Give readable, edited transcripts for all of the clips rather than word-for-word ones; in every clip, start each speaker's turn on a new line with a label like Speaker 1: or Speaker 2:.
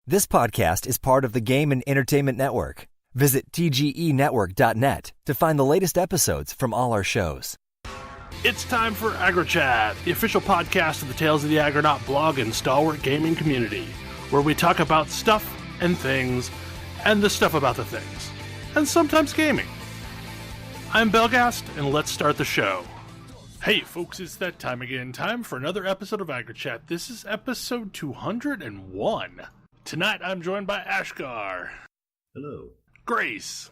Speaker 1: This podcast is part of the Game and Entertainment Network. Visit tgenetwork.net to find the latest episodes from all our shows.
Speaker 2: It's time for AggroChat, the official podcast of the Tales of the Agronaut blog and stalwart gaming community, where we talk about stuff and things, and the stuff about the things, and sometimes gaming. I'm Belgast, and let's start the show. Hey folks, it's that time again. Time for another episode of AggroChat. This is episode 201. Tonight I'm joined by Ashgar.
Speaker 3: Hello.
Speaker 2: Grace.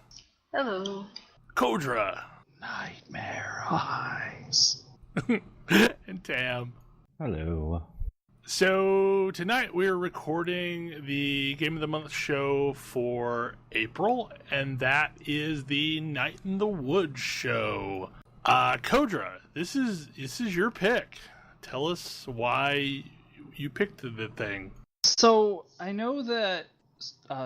Speaker 4: Hello.
Speaker 2: Kodra.
Speaker 3: Nightmare eyes.
Speaker 2: And Tam.
Speaker 3: Hello.
Speaker 2: So tonight we're recording the Game of the Month show for April, and that is the Night in the Woods show. Kodra, this is your pick. Tell us why you picked the thing.
Speaker 5: So I know that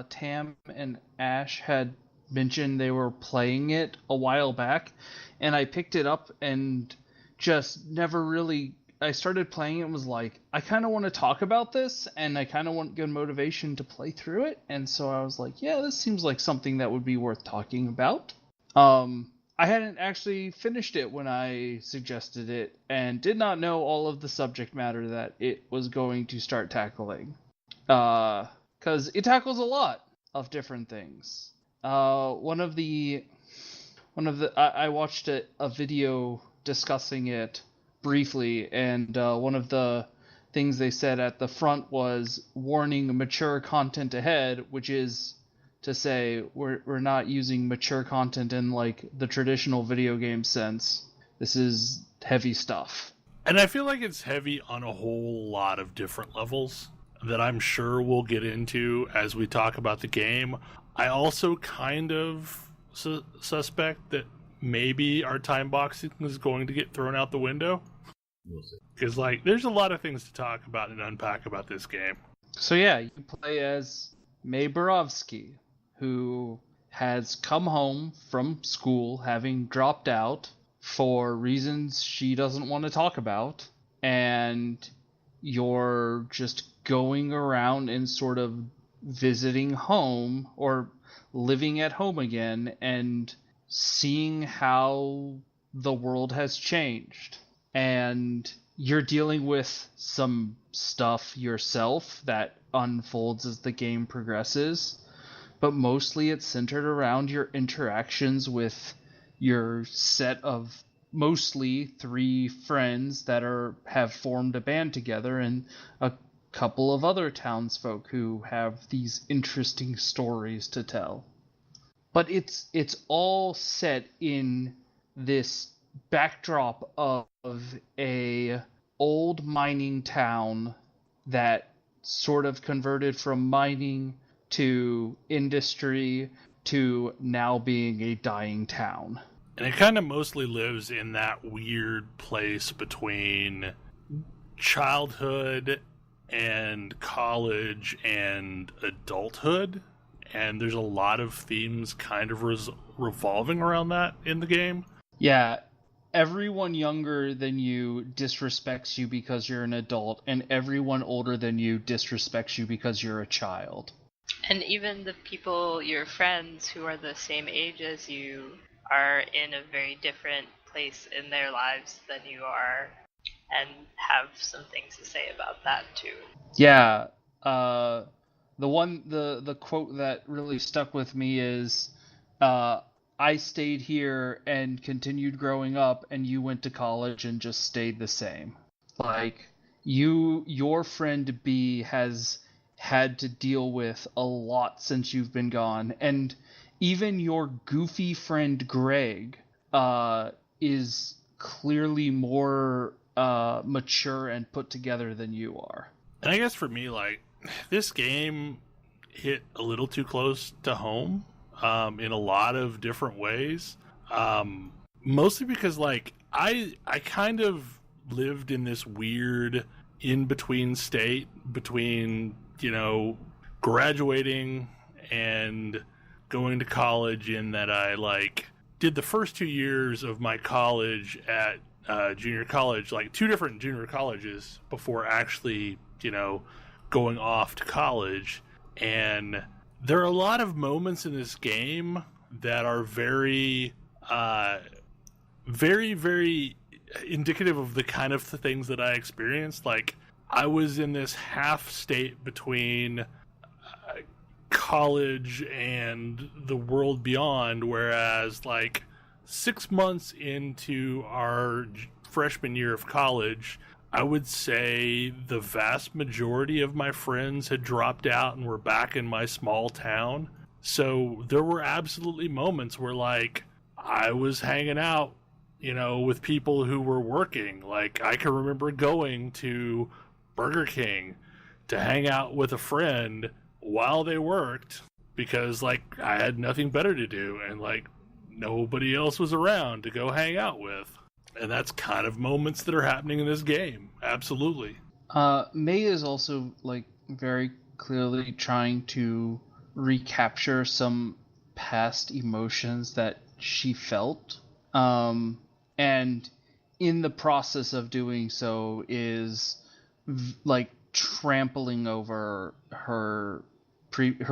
Speaker 5: Tam and Ash had mentioned they were playing it a while back, and I picked it up and just never really. I started playing it and was like, I kind of want to talk about this, and I kind of want good motivation to play through it, and so I was like, yeah, this seems like something that would be worth talking about. I hadn't actually finished it when I suggested it, and did not know all of the subject matter that it was going to start tackling. Because it tackles a lot of different things. I watched a video discussing it briefly, and one of the things they said at the front was warning mature content ahead, which is to say we're not using mature content in like the traditional video game sense. This is heavy stuff.
Speaker 2: And I feel like it's heavy on a whole lot of different levels that I'm sure we'll get into as we talk about the game. I also kind of suspect that maybe our time boxing is going to get thrown out the window.
Speaker 3: We'll see.
Speaker 2: Because, there's a lot of things to talk about and unpack about this game.
Speaker 5: So yeah, you play as May Borovsky, who has come home from school having dropped out for reasons she doesn't want to talk about, and you're just going around and sort of visiting home or living at home again and seeing how the world has changed. And you're dealing with some stuff yourself that unfolds as the game progresses, but mostly it's centered around your interactions with your set of mostly 3 friends that have formed a band together, and a couple of other townsfolk who have these interesting stories to tell. But it's all set in this backdrop of a old mining town that sort of converted from mining to industry to now being a dying town.
Speaker 2: And it kind of mostly lives in that weird place between childhood and college and adulthood. And there's a lot of themes kind of revolving around that in the game.
Speaker 5: Yeah, everyone younger than you disrespects you because you're an adult, and everyone older than you disrespects you because you're a child.
Speaker 4: And even the people, your friends who are the same age as you, are in a very different place in their lives than you are, and have some things to say about that too.
Speaker 5: Yeah, the quote that really stuck with me is, I stayed here and continued growing up, and you went to college and just stayed the same. Like, your friend B has had to deal with a lot since you've been gone, and even your goofy friend Greg is clearly more mature and put together than you are.
Speaker 2: And I guess for me, this game hit a little too close to home in a lot of different ways. Mostly because, I kind of lived in this weird in-between state between, graduating and going to college, in that I did the first 2 years of my college at junior college, 2 different junior colleges before actually, going off to college. And there are a lot of moments in this game that are very, very, very indicative of the kind of things that I experienced. Like, I was in this half state between college and the world beyond, whereas like 6 months into our freshman year of college, I would say the vast majority of my friends had dropped out and were back in my small town. So there were absolutely moments where like I was hanging out, with people who were working. Like, I can remember going to Burger King to hang out with a friend while they worked because, like, I had nothing better to do and, like, nobody else was around to go hang out with. And that's kind of moments that are happening in this game. Absolutely.
Speaker 5: May is also, like, very clearly trying to recapture some past emotions that she felt. And in the process of doing so is like trampling over her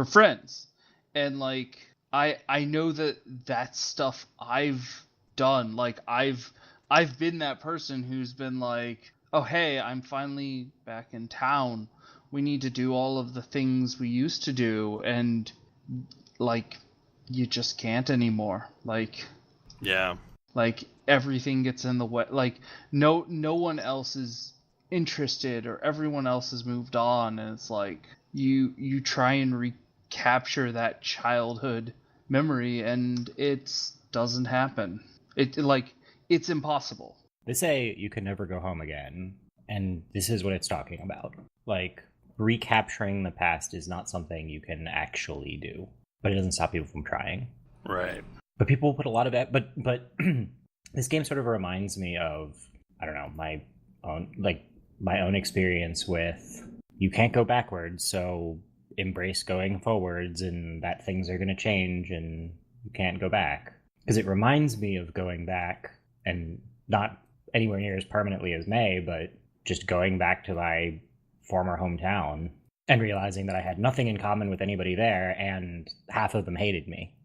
Speaker 5: friends. And like I know that that's stuff I've done. Like I've been that person who's been like, "Oh, hey, I'm finally back in town. We need to do all of the things we used to do." And like you just can't anymore. Like,
Speaker 2: yeah.
Speaker 5: Like everything gets in the way. Like no one else is interested, or everyone else has moved on, and it's like you try and recapture that childhood memory, and it doesn't happen. It's impossible.
Speaker 6: They say you can never go home again, and this is what it's talking about. Like, recapturing the past is not something you can actually do, but it doesn't stop people from trying.
Speaker 2: Right.
Speaker 6: But people put a lot of that. But this game sort of reminds me of, I don't know, my own experience with, you can't go backwards, so embrace going forwards, and that things are going to change, and you can't go back. Because it reminds me of going back, and not anywhere near as permanently as May, but just going back to my former hometown and realizing that I had nothing in common with anybody there, and half of them hated me.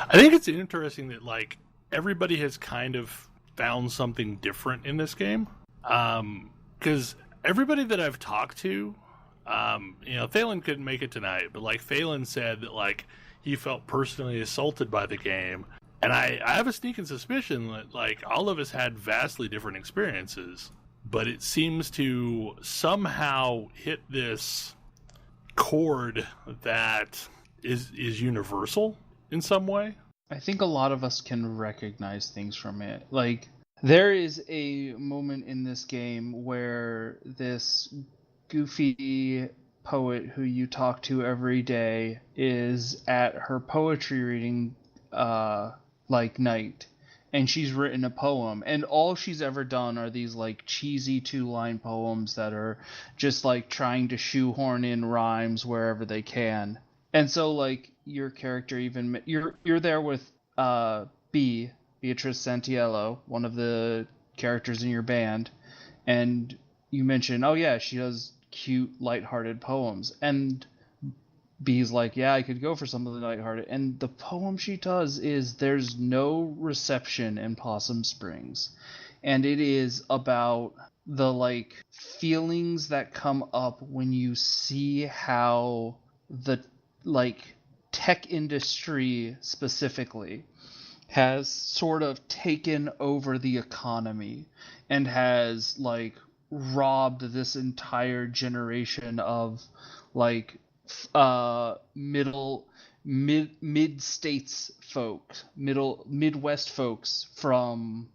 Speaker 2: I think it's interesting that, like, everybody has kind of found something different in this game. Because everybody that I've talked to, Thalen couldn't make it tonight, but, like, Thalen said that, like, he felt personally assaulted by the game. And I have a sneaking suspicion that, like, all of us had vastly different experiences. But it seems to somehow hit this chord that is universal in some way.
Speaker 5: I think a lot of us can recognize things from it. Like, there is a moment in this game where this goofy poet who you talk to every day is at her poetry reading night, and she's written a poem, and all she's ever done are these like cheesy 2-line poems that are just like trying to shoehorn in rhymes wherever they can. And so like your character, even you're there with Beatrice Santiello, one of the characters in your band, and you mention, oh yeah, she does cute lighthearted poems, and B's like, yeah, I could go for something lighthearted. And the poem she does is There's No Reception in Possum Springs. And it is about the, like, feelings that come up when you see how the, like, tech industry specifically has sort of taken over the economy and has, like, robbed this entire generation of, like, mid-states folks, Midwest folks from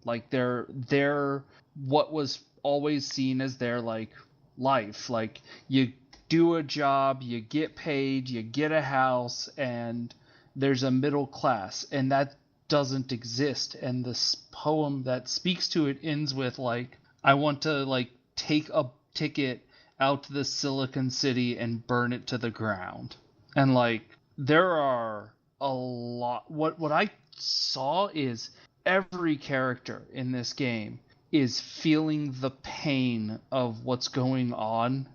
Speaker 5: like their what was always seen as their like life. Like, you do a job, you get paid, you get a house, and there's a middle class, and that doesn't exist. And this poem that speaks to it ends with like, I want to like take a ticket out to the Silicon City and burn it to the ground. And like, there are a lot. What I saw is every character in this game is feeling the pain of what's going on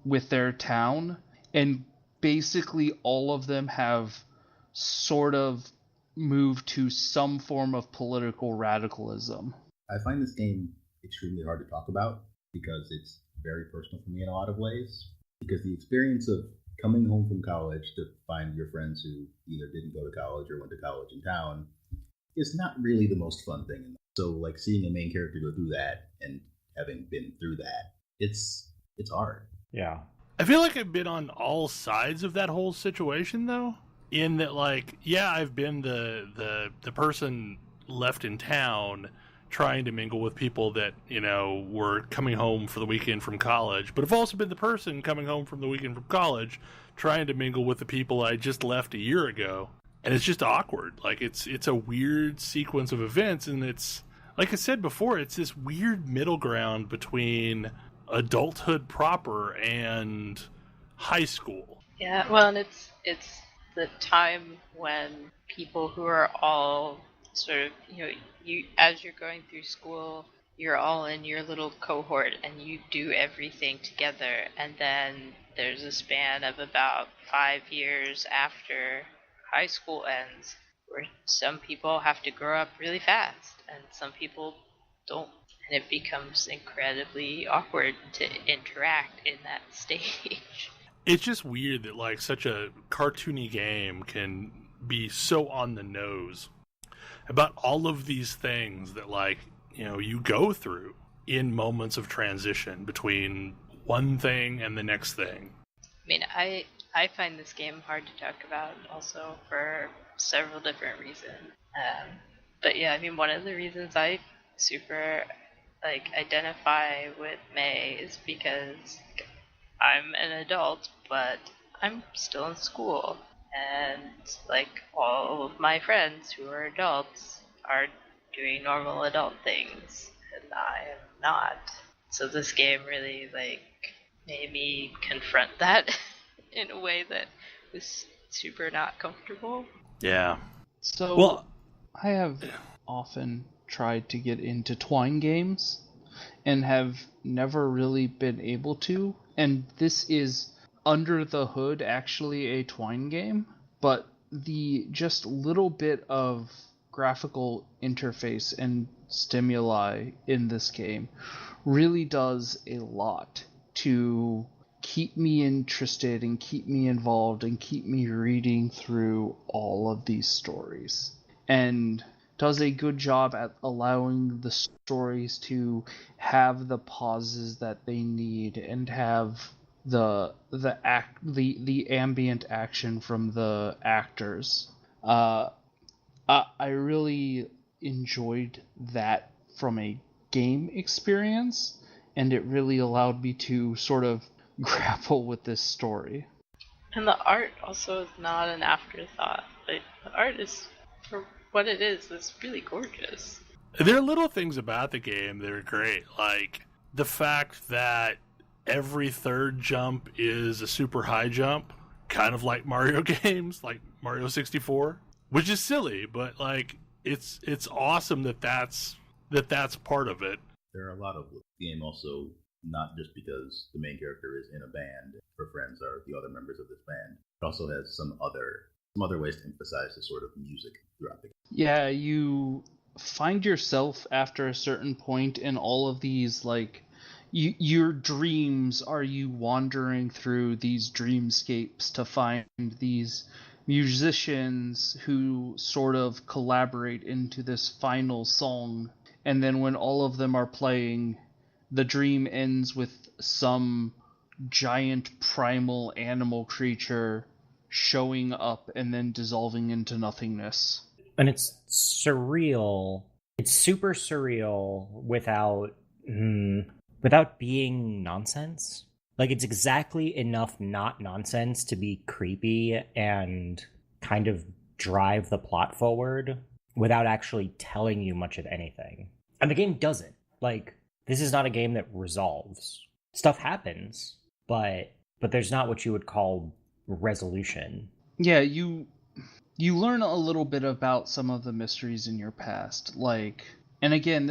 Speaker 5: with their town and basically all of them have sort of moved to some form of political radicalism.
Speaker 3: I find this game extremely hard to talk about because it's very personal for me in a lot of ways. Because the experience of coming home from college to find your friends who either didn't go to college or went to college in town is not really the most fun thing. So, like, seeing a main character go through that and having been through that, it's hard.
Speaker 6: Yeah.
Speaker 2: I feel like I've been on all sides of that whole situation, though. In that, like, yeah, I've been the person left in town trying to mingle with people that, you know, were coming home for the weekend from college. But I've also been the person coming home from the weekend from college trying to mingle with the people I just left a year ago. And it's just awkward. Like, it's a weird sequence of events, and it's, like I said before, it's this weird middle ground between adulthood proper and high school.
Speaker 4: Yeah, well, and it's the time when people who are all sort of, you know, you as you're going through school, you're all in your little cohort and you do everything together, and then there's a span of about 5 years after high school ends where some people have to grow up really fast and some people don't, and it becomes incredibly awkward to interact in that stage.
Speaker 2: It's just weird that, like, such a cartoony game can be so on the nose about all of these things that, like, you know, you go through in moments of transition between one thing and the next thing.
Speaker 4: I mean, I find this game hard to talk about also for several different reasons. But yeah, I mean, one of the reasons I super, like, identify with May is because I'm an adult, but I'm still in school. And, like, all of my friends who are adults are doing normal adult things, and I am not. So this game really, like, made me confront that in a way that was super not comfortable.
Speaker 2: Yeah.
Speaker 5: So,
Speaker 2: Well,
Speaker 5: I have often tried to get into Twine games and have never really been able to. And this is under the hood actually a Twine game, but the just little bit of graphical interface and stimuli in this game really does a lot to keep me interested and keep me involved and keep me reading through all of these stories, and does a good job at allowing the stories to have the pauses that they need and have the ambient action from the actors. I really enjoyed that from a game experience, and it really allowed me to sort of grapple with this story.
Speaker 4: And the art also is not an afterthought. Like, the art is, for what it is, it's really gorgeous.
Speaker 2: there are little things about the game that are great, like the fact that every third jump is a super high jump, kind of like Mario games, like Mario 64, which is silly, but, like, it's awesome that's part of it.
Speaker 3: There are a lot of the game also, not just because the main character is in a band, her friends are the other members of this band. It also has some other ways to emphasize the sort of music throughout the game.
Speaker 5: Yeah, you find yourself after a certain point in all of these, like, your dreams are you wandering through these dreamscapes to find these musicians who sort of collaborate into this final song, and then when all of them are playing, the dream ends with some giant primal animal creature showing up and then dissolving into nothingness.
Speaker 6: And it's surreal. It's super surreal without being nonsense. Like, it's exactly enough not nonsense to be creepy and kind of drive the plot forward without actually telling you much of anything. And the game doesn't. Like, this is not a game that resolves. Stuff happens, but there's not what you would call resolution.
Speaker 5: Yeah, you learn a little bit about some of the mysteries in your past. Like, and again,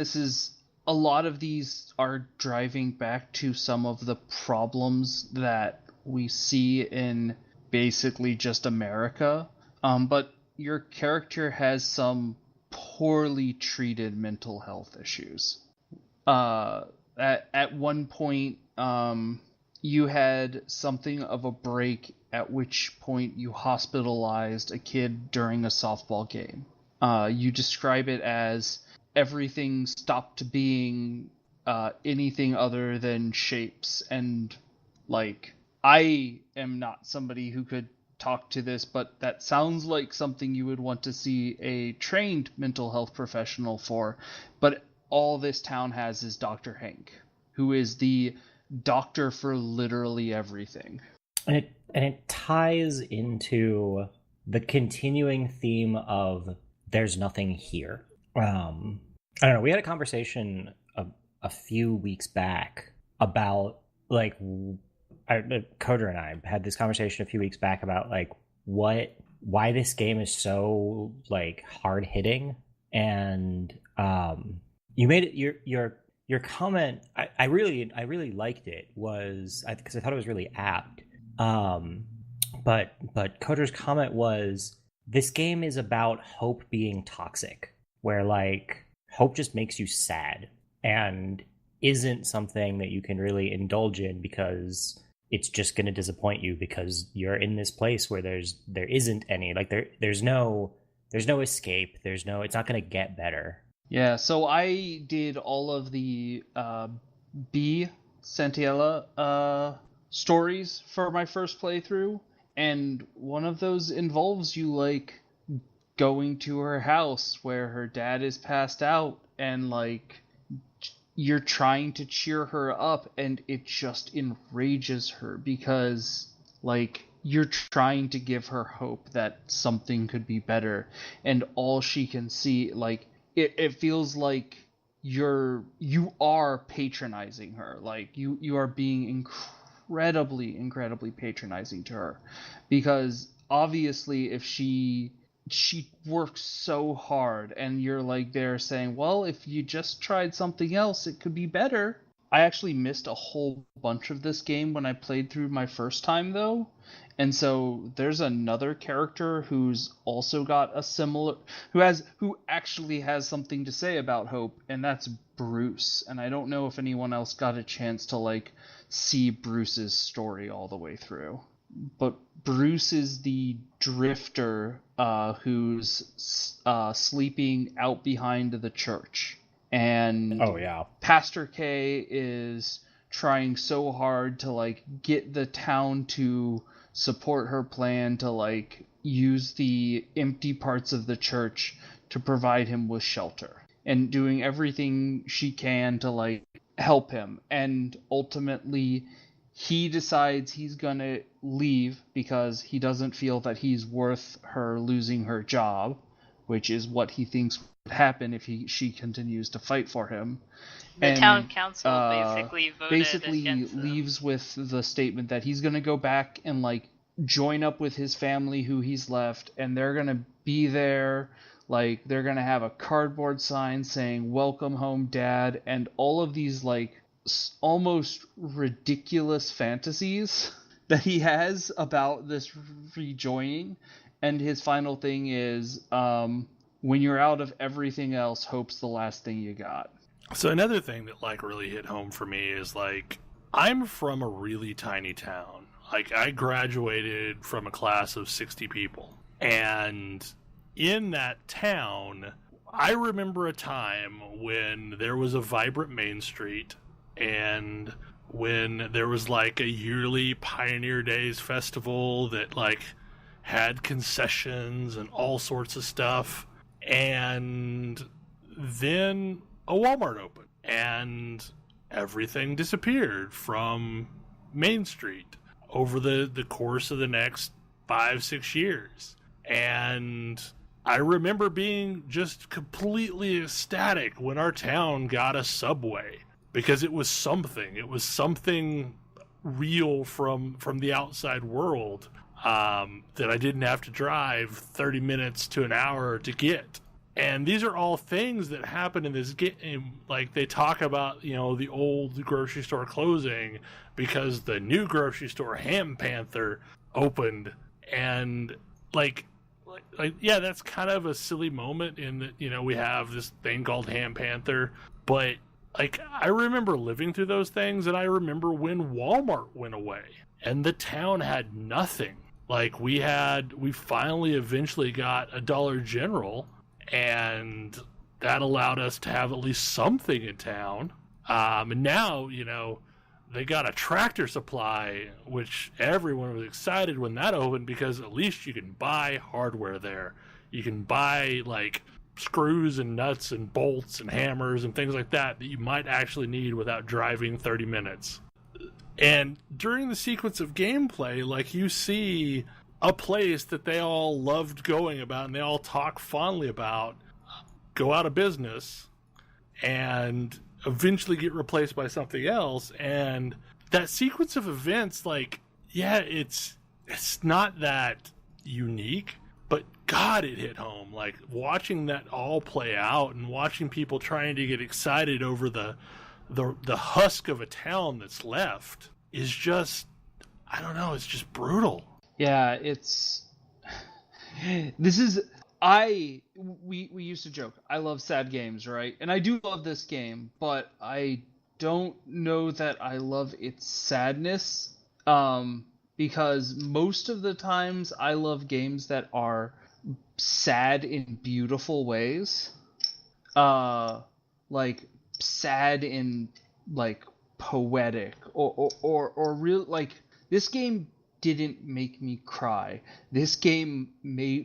Speaker 5: a lot of these are driving back to some of the problems that we see in basically just America. But your character has some poorly treated mental health issues. At one point, you had something of a break, at which point you hospitalized a kid during a softball game. You describe it as everything stopped being anything other than shapes, and like, I am not somebody who could talk to this, but that sounds like something you would want to see a trained mental health professional for. But all this town has is Dr. Hank, who is the doctor for literally everything.
Speaker 6: And it ties into the continuing theme of there's nothing here. I don't know. We had a conversation a few weeks back about like Kodra and I had this conversation a few weeks back about like why this game is so like hard hitting, and you made it your comment. I really liked it, was because I thought it was really apt. But Kodra's comment was, this game is about hope being toxic, where like hope just makes you sad and isn't something that you can really indulge in because it's just going to disappoint you, because you're in this place where there isn't any, like there's no escape, it's not going to get better.
Speaker 5: Yeah, so I did all of the B Santiella stories for my first playthrough, and one of those involves you like going to her house where her dad is passed out, and like you're trying to cheer her up, and it just enrages her because like you're trying to give her hope that something could be better, and all she can see, like it feels like you are patronizing her, like you are being incredibly patronizing to her, because obviously if she works so hard and you're like there saying, well, if you just tried something else it could be better. I actually missed a whole bunch of this game when I played through my first time though, and so there's another character who's also got a similar, who actually has something to say about hope, and that's Bruce. And I don't know if anyone else got a chance to like see Bruce's story all the way through. But Bruce is the drifter who's sleeping out behind the church. And Pastor K is trying so hard to like get the town to support her plan to like use the empty parts of the church to provide him with shelter, and doing everything she can to like help him. And ultimately he decides he's gonna leave because he doesn't feel that he's worth her losing her job, which is what he thinks would happen if she continues to fight for him.
Speaker 4: The town council basically voted against
Speaker 5: leaves with the statement that he's gonna go back and like join up with his family who he's left, and they're gonna be there, like they're gonna have a cardboard sign saying "Welcome home, Dad," and all of these like almost ridiculous fantasies that he has about this rejoining. And his final thing is, when you're out of everything else, hope's the last thing you got.
Speaker 2: So another thing that like really hit home for me is like, I'm from a really tiny town. Like I graduated from a class of 60 people. And in that town, I remember a time when there was a vibrant Main Street, and when there was like a yearly Pioneer Days festival that like had concessions and all sorts of stuff. And then a Walmart opened and everything disappeared from Main Street over the course of the next 5-6 years. And I remember being just completely ecstatic when our town got a Subway, because it was something real from the outside world, that I didn't have to drive 30 minutes to an hour to get. And these are all things that happen in this game. Like they talk about, the old grocery store closing because the new grocery store, Ham Panther, opened And like yeah, that's kind of a silly moment in that, you know, we have this thing called Ham Panther, but like I remember living through those things, and I remember when Walmart went away and the town had nothing. Like we finally eventually got a Dollar General, and that allowed us to have at least something in town. And now, you know, they got a Tractor Supply, which everyone was excited when that opened, because at least you can buy hardware there. You can buy like screws and nuts and bolts and hammers and things like that you might actually need without driving 30 minutes. And during the sequence of gameplay, like, you see a place that they all loved going about and they all talk fondly about go out of business and eventually get replaced by something else. And that sequence of events, like, yeah, it's not that unique, but God, it hit home. Like, watching that all play out and watching people trying to get excited over the husk of a town that's left is just, I don't know, it's just brutal.
Speaker 5: Yeah, we used to joke, I love sad games, right? And I do love this game, but I don't know that I love its sadness, because most of the times I love games that are sad in beautiful ways, like sad in like poetic or real. Like, this game didn't make me cry. This game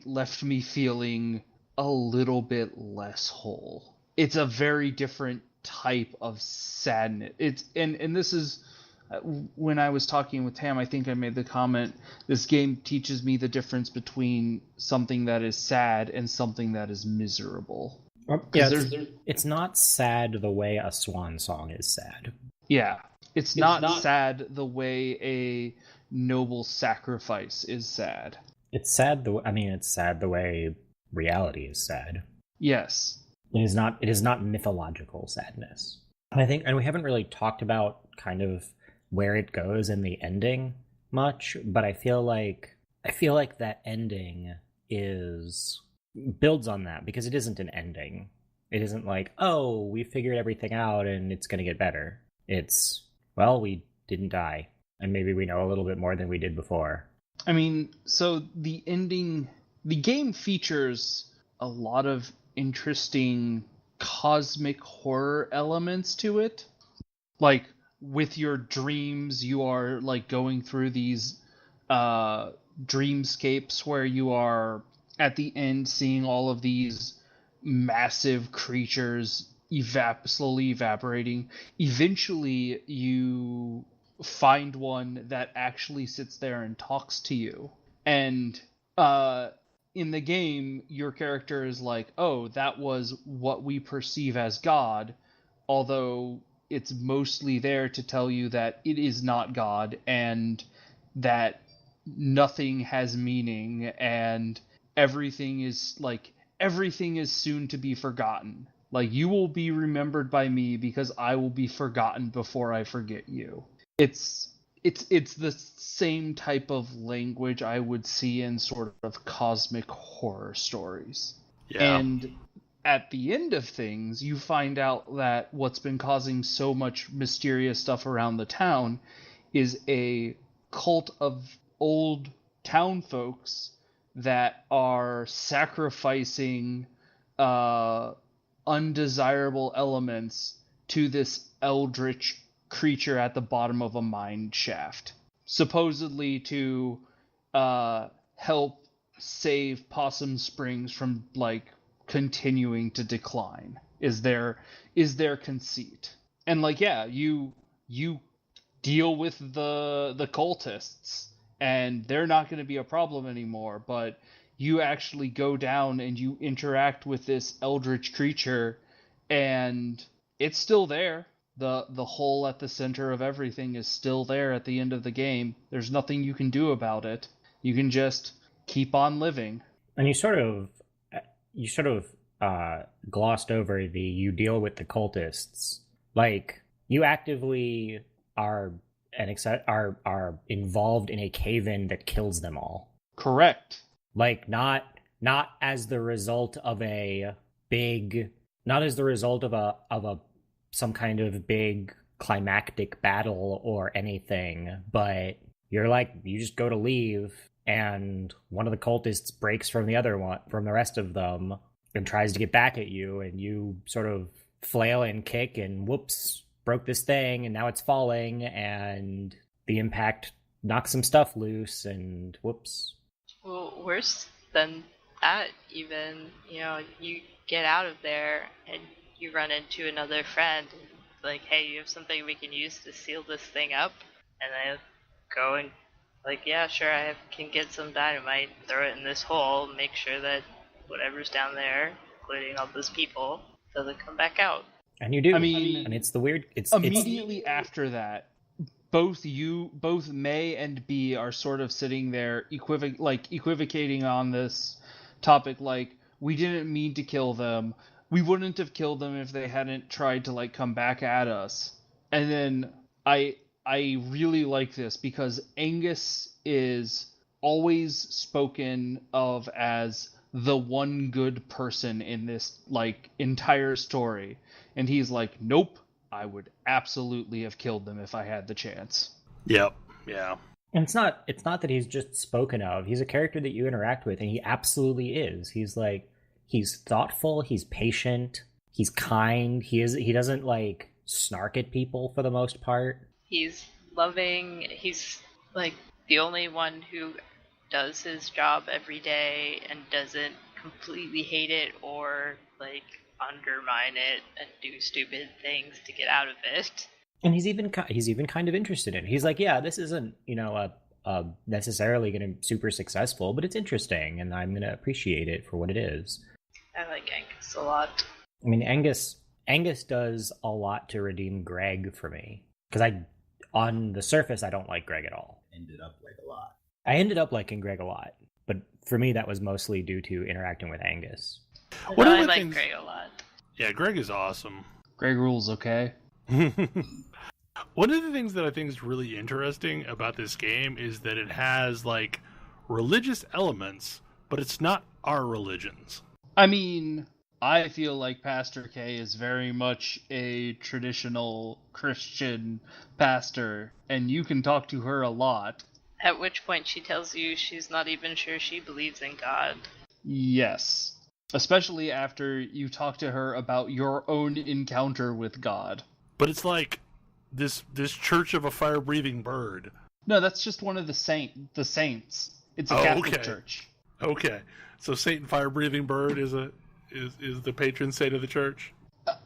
Speaker 5: left me feeling a little bit less whole. It's a very different type of sadness. And this is, when I was talking with Tam, I think I made the comment, this game teaches me the difference between something that is sad and something that is miserable.
Speaker 6: Yeah, it's not sad the way a swan song is sad.
Speaker 5: Yeah, it's not sad the way a noble sacrifice is sad.
Speaker 6: It's sad it's sad the way reality is sad.
Speaker 5: Yes.
Speaker 6: It is not mythological sadness. And we haven't really talked about kind of where it goes in the ending much, but I feel like that ending builds on that, because it isn't an ending. It isn't like, oh, we figured everything out and it's going to get better. It's, well, we didn't die, and maybe we know a little bit more than we did before.
Speaker 5: I mean, so the game features a lot of interesting cosmic horror elements to it. Like, with your dreams, you are like going through these dreamscapes where you are at the end seeing all of these massive creatures slowly evaporating. Eventually you find one that actually sits there and talks to you, and in the game your character is like, oh, that was what we perceive as God, although it's mostly there to tell you that it is not God, and that nothing has meaning, and everything is soon to be forgotten. Like, you will be remembered by me because I will be forgotten before I forget you. It's the same type of language I would see in sort of cosmic horror stories.
Speaker 2: Yeah.
Speaker 5: And at the end of things, you find out that what's been causing so much mysterious stuff around the town is a cult of old town folks that are sacrificing undesirable elements to this eldritch creature at the bottom of a mine shaft, supposedly to help save Possum Springs from like continuing to decline, is their conceit. And like, yeah, you deal with the cultists and they're not going to be a problem anymore, but you actually go down and you interact with this eldritch creature, and it's still there. The hole at the center of everything is still there at the end of the game. There's nothing you can do about it. You can just keep on living.
Speaker 6: And you sort of glossed over you deal with the cultists. Like, you actively are involved in a cave-in that kills them all.
Speaker 5: Correct.
Speaker 6: Like not as the result of a big, not as the result of a some kind of big climactic battle or anything, but you just go to leave and one of the cultists breaks from the rest of them and tries to get back at you, and you sort of flail and kick and whoops, broke this thing and now it's falling, and the impact knocks some stuff loose and whoops.
Speaker 4: Well, worse than that, even, you get out of there and you run into another friend, and like, hey, you have something we can use to seal this thing up? And I go and, like, yeah, sure, can get some dynamite, throw it in this hole, make sure that whatever's down there, including all those people, doesn't come back out.
Speaker 6: And you do.
Speaker 5: I mean,
Speaker 6: and it's the weird. It's
Speaker 5: immediately after that, both May and B are sort of sitting there equivocating on this topic. Like, we didn't mean to kill them. We wouldn't have killed them if they hadn't tried to come back at us. And then I really like this because Angus is always spoken of as the one good person in this entire story, and he's like, nope, I would absolutely have killed them if I had the chance.
Speaker 2: Yep. Yeah.
Speaker 6: And it's not that he's just spoken of. He's a character that you interact with, and he absolutely is. He's thoughtful, he's patient, he's kind, he doesn't snark at people for the most part.
Speaker 4: He's loving, he's the only one who does his job every day and doesn't completely hate it or undermine it and do stupid things to get out of it.
Speaker 6: And he's even kind of interested in it. He's like, yeah, this isn't necessarily going to be super successful, but it's interesting, and I'm going to appreciate it for what it is.
Speaker 4: I like Angus a lot.
Speaker 6: I mean, Angus does a lot to redeem Greg for me, because on the surface, I don't like Greg at all. I ended up liking Greg a lot, but for me, that was mostly due to interacting with Angus.
Speaker 4: I like Greg a lot.
Speaker 2: Yeah, Greg is awesome.
Speaker 5: Greg rules, okay?
Speaker 2: One of the things that I think is really interesting about this game is that it has religious elements, but it's not our religions.
Speaker 5: I mean, I feel like Pastor K is very much a traditional Christian pastor, and you can talk to her a lot.
Speaker 4: At which point she tells you she's not even sure she believes in God.
Speaker 5: Yes. Especially after you talk to her about your own encounter with God.
Speaker 2: But it's like this church of a fire-breathing bird.
Speaker 5: No, that's just one of the saints. It's a Catholic church.
Speaker 2: Okay. So Saint Fire-Breathing Bird is the patron saint of the church?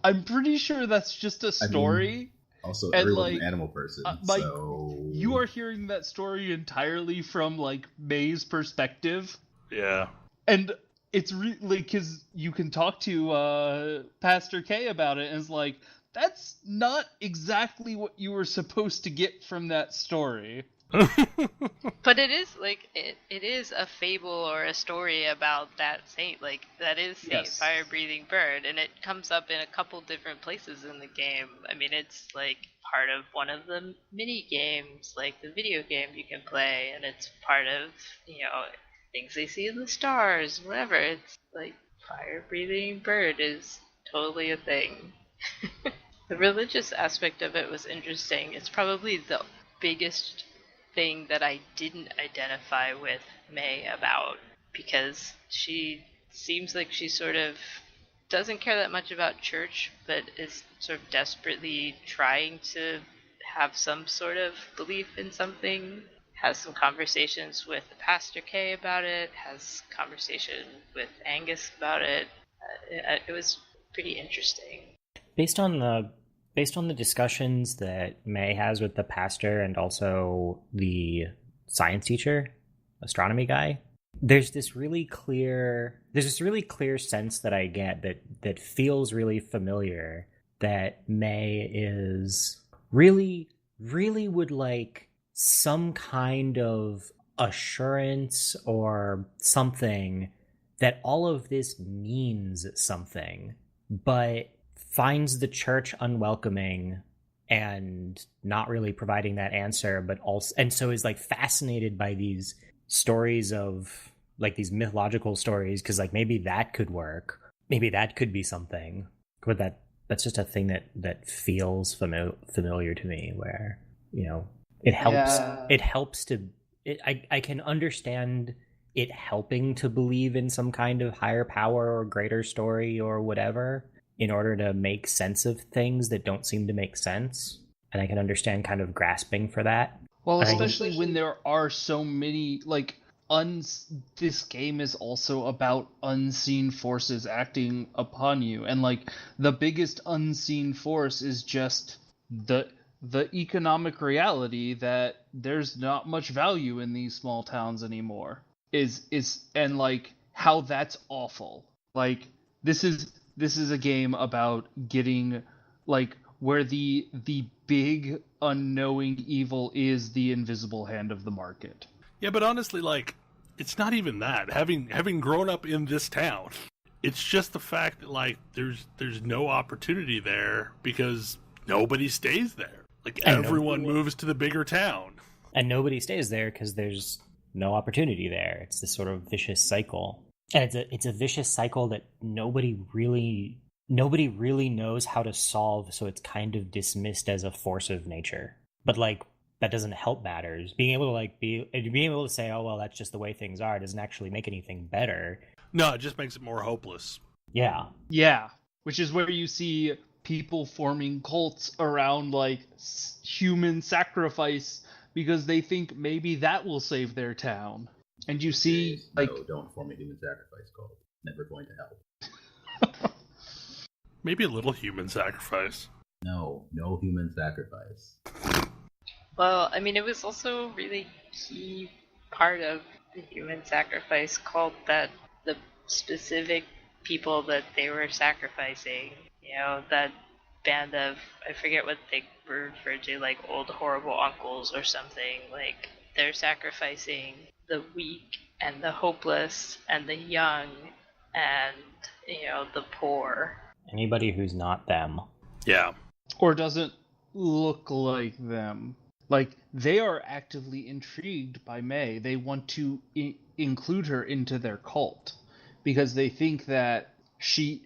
Speaker 5: I'm pretty sure that's just a story.
Speaker 3: I mean, also, everyone's an animal person, so...
Speaker 5: You are hearing that story entirely from, May's perspective.
Speaker 2: Yeah.
Speaker 5: And it's really, because you can talk to Pastor K about it, and it's that's not exactly what you were supposed to get from that story.
Speaker 4: But it is it is a fable or a story about that saint. That is Saint Fire Breathing Bird, and it comes up in a couple different places in the game. I mean, it's part of one of the mini games, the video game you can play, and it's part of things they see in the stars, whatever. It's Fire Breathing Bird is totally a thing. The religious aspect of it was interesting. It's probably the biggest thing that I didn't identify with May about, because she seems like she sort of doesn't care that much about church, but is sort of desperately trying to have some sort of belief in something. Has some conversations with Pastor K about it, has conversation with Angus about it. It was pretty interesting.
Speaker 6: Based on the discussions that May has with the pastor and also the science teacher, astronomy guy, there's this really clear sense that I get that feels really familiar, that May is really would like some kind of assurance or something that all of this means something, but finds the church unwelcoming and not really providing that answer, but also, and so is fascinated by these stories of like these mythological stories, because like maybe that could work, maybe that could be something, but that's just a thing that feels familiar to me, where it helps.
Speaker 5: Yeah.
Speaker 6: It helps to. I can understand it helping to believe in some kind of higher power or greater story or whatever in order to make sense of things that don't seem to make sense, and I can understand kind of grasping for that.
Speaker 5: Well,
Speaker 6: And
Speaker 5: especially when there are so many, like, this game is also about unseen forces acting upon you, and like the biggest unseen force is just the economic reality that there's not much value in these small towns anymore. Is and like how that's awful. Like this is a game about getting like where the big unknowing evil is the invisible hand of the market.
Speaker 2: Yeah, but honestly, like, it's not even that. Having grown up in this town, it's just the fact that like there's no opportunity there because nobody stays there. Like everyone moves to the bigger town,
Speaker 6: and nobody stays there because there's no opportunity there. It's this sort of vicious cycle, and it's a vicious cycle that nobody really knows how to solve, so it's kind of dismissed as a force of nature. But like that doesn't help matters. Being able to say, oh well, that's just the way things are, doesn't actually make anything better.
Speaker 2: No, it just makes it more hopeless.
Speaker 6: Yeah,
Speaker 5: which is where you see people forming cults around like human sacrifice because they think maybe that will save their town. And you see like
Speaker 3: no, don't form a human sacrifice cult. Never going to help.
Speaker 2: Maybe a little human sacrifice.
Speaker 3: No human sacrifice.
Speaker 4: Well, I mean, it was also a really key part of the human sacrifice cult that the specific people that they were sacrificing, that band of, I forget what they were referred to, like old horrible uncles or something, like they're sacrificing the weak and the hopeless and the young and, the poor.
Speaker 6: anybody who's not them.
Speaker 2: Yeah.
Speaker 5: Or doesn't look like them. Like, they are actively intrigued by May. They want to include her into their cult because they think that she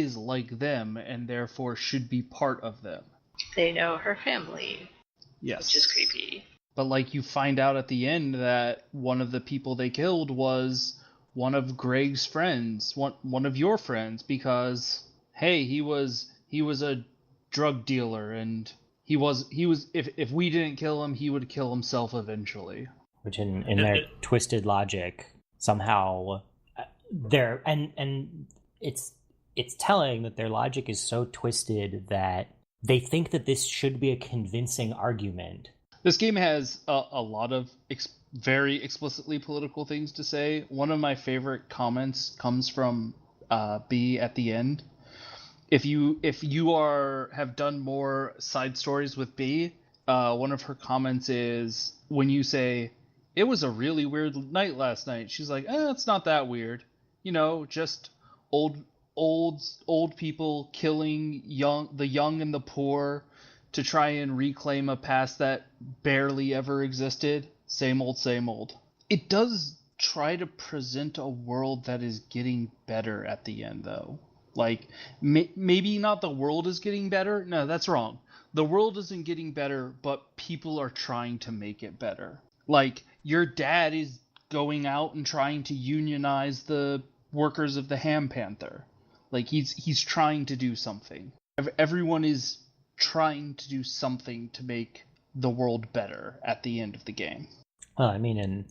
Speaker 5: is like them and therefore should be part of them.
Speaker 4: They know her family.
Speaker 5: Yes.
Speaker 4: Which is creepy.
Speaker 5: But, like, you find out at the end that one of the people they killed was one of Greg's friends, one of your friends, because, hey, he was a drug dealer, and he was if we didn't kill him, he would kill himself eventually.
Speaker 6: Which in their twisted logic, somehow they're and it's telling that their logic is so twisted that they think that this should be a convincing argument.
Speaker 5: This game has a lot of very explicitly political things to say. One of my favorite comments comes from B at the end. If you have done more side stories with B, one of her comments is when you say, "It was a really weird night last night," she's like, "It's not that weird. Just old people killing the young and the poor to try and reclaim a past that barely ever existed. Same old, same old." It does try to present a world that is getting better at the end, though. Like, maybe not the world is getting better. No, that's wrong. The world isn't getting better, but people are trying to make it better. Like, your dad is going out and trying to unionize the workers of the Ham Panther. Like, he's trying to do something. Everyone is trying to do something to make the world better at the end of the game.
Speaker 6: Well, I mean,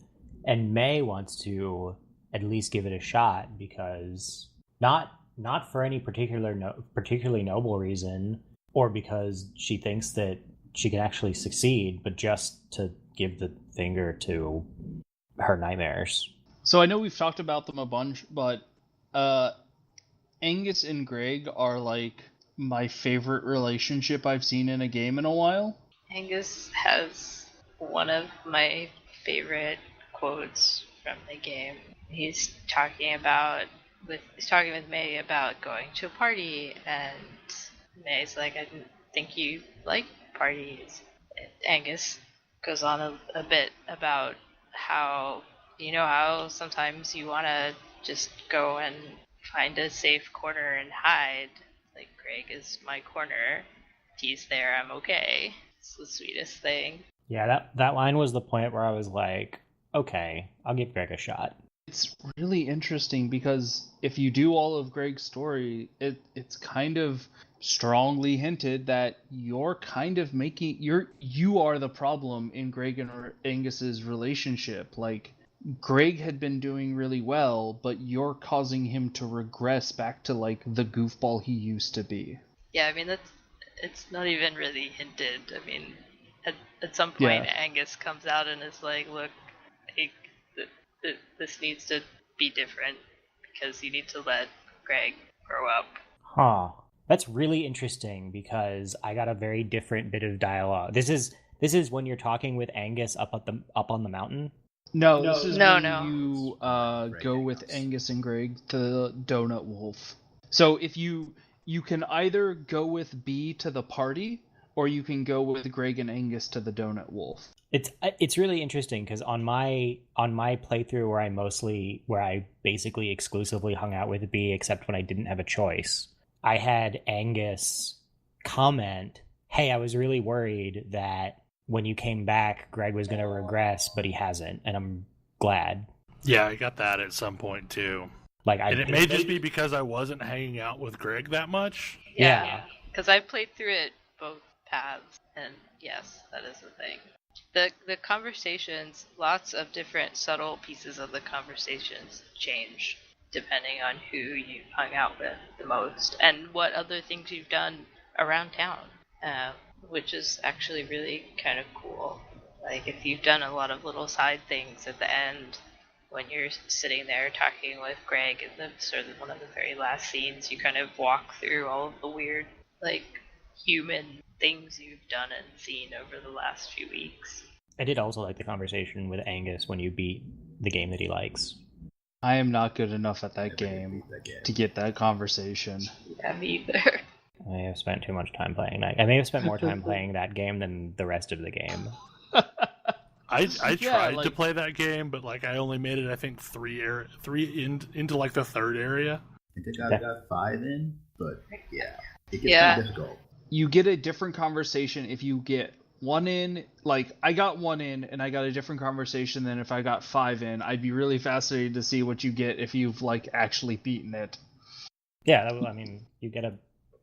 Speaker 6: and May wants to at least give it a shot because not for any particularly noble reason, or because she thinks that she can actually succeed, but just to give the finger to her nightmares.
Speaker 5: So I know we've talked about them a bunch, but Angus and Greg are like my favorite relationship I've seen in a game in a while.
Speaker 4: Angus has one of my favorite quotes from the game. He's talking with May about going to a party, and May's like, "I didn't think you liked parties." And Angus goes on a bit about how you know how sometimes you want to just go and find a safe corner and hide? Like, Greg is my corner. He's there, I'm okay. It's the sweetest thing.
Speaker 6: Yeah, that line was the point where I was like, okay, I'll give Greg a shot.
Speaker 5: It's really interesting because if you do all of Greg's story, it's kind of strongly hinted that you're kind of making you are the problem in Greg and Angus's relationship. Like, Greg had been doing really well, but you're causing him to regress back to like the goofball he used to be.
Speaker 4: Yeah, I mean, it's not even really hinted. I mean, at some point, Angus comes out and is like, look, like, this needs to be different because you need to let Greg grow up.
Speaker 6: Huh. That's really interesting because I got a very different bit of dialogue. This is when you're talking with Angus up on the mountain.
Speaker 5: No, this is when
Speaker 4: no.
Speaker 5: you go with Angus and Greg to the Donut Wolf. So if you can either go with B to the party, or you can go with Greg and Angus to the Donut Wolf.
Speaker 6: It's really interesting because on my playthrough where I basically exclusively hung out with B, except when I didn't have a choice, I had Angus comment, "Hey, I was really worried that when you came back, Greg was going to regress, but he hasn't, and I'm glad."
Speaker 2: Yeah, I got that at some point too. And it may just be because I wasn't hanging out with Greg that much.
Speaker 4: Yeah, because I played through it both paths, and yes, that is the thing. The conversations, lots of different subtle pieces of the conversations change depending on who you've hung out with the most and what other things you've done around town, which is actually really kind of cool. Like, if you've done a lot of little side things at the end, when you're sitting there talking with Greg in the sort of one of the very last scenes, you kind of walk through all of the weird, like, human things you've done and seen over the last few weeks.
Speaker 6: I did also like the conversation with Angus when you beat the game that he likes.
Speaker 5: I am not good enough at that game to get that conversation.
Speaker 4: Yeah, me either.
Speaker 6: I may have spent too much time playing that. I may have spent more time playing that game than the rest of the game.
Speaker 2: I tried to play that game, but like I only made it, I think, three into like the third area.
Speaker 3: I think I got 5 in, but yeah, it gets kind of difficult.
Speaker 5: You get a different conversation if you get 1 in. Like, I got 1 in, and I got a different conversation than if I got 5 in. I'd be really fascinated to see what you get if you've like actually beaten it.
Speaker 6: Yeah, I mean, you get a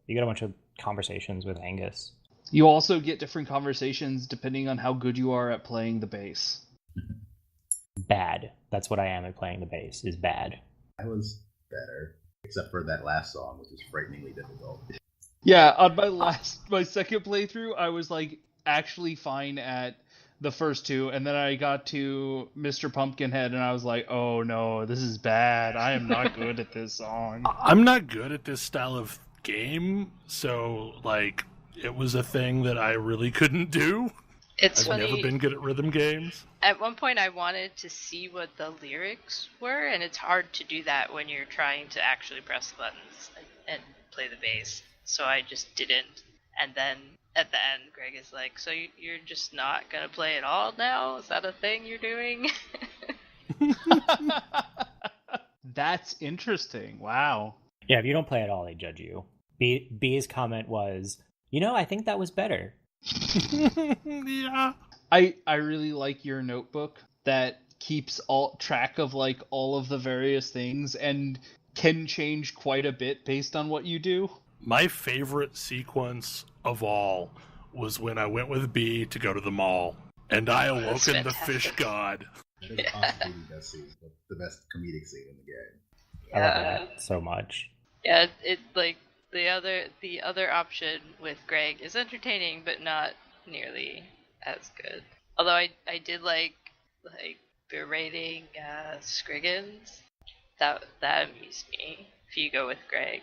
Speaker 6: bunch of conversations with Angus.
Speaker 5: You also get different conversations depending on how good you are at playing the bass.
Speaker 6: Bad. That's what I am at playing the bass, is bad.
Speaker 3: I was better, except for that last song, which was frighteningly difficult.
Speaker 5: Yeah, on my second playthrough, I was like actually fine at the first 2, and then I got to Mr. Pumpkinhead, and I was like, oh no, this is bad. I am not good at this song.
Speaker 2: I'm not good at this style of game, so like it was a thing that I really couldn't do.
Speaker 4: I've
Speaker 2: never been good at rhythm games.
Speaker 4: At one point I wanted to see what the lyrics were, and it's hard to do that when you're trying to actually press the buttons and play the bass. So I just didn't. And then at the end, Greg is like, so you're just not going to play at all now? Is that a thing you're doing?
Speaker 5: That's interesting. Wow.
Speaker 6: Yeah, if you don't play at all, they judge you. B's comment was, I think that was better.
Speaker 2: Yeah.
Speaker 5: I really like your notebook that keeps all track of like all of the various things and can change quite a bit based on what you do.
Speaker 2: My favorite sequence of all was when I went with B to go to the mall, and I awoken the fish god.
Speaker 3: It's possibly the best scene, the best comedic scene in the game.
Speaker 6: I love that so much.
Speaker 4: Yeah, it like the other option with Greg is entertaining, but not nearly as good. Although I did like berating Scriggins. That amused me. If you go with Greg.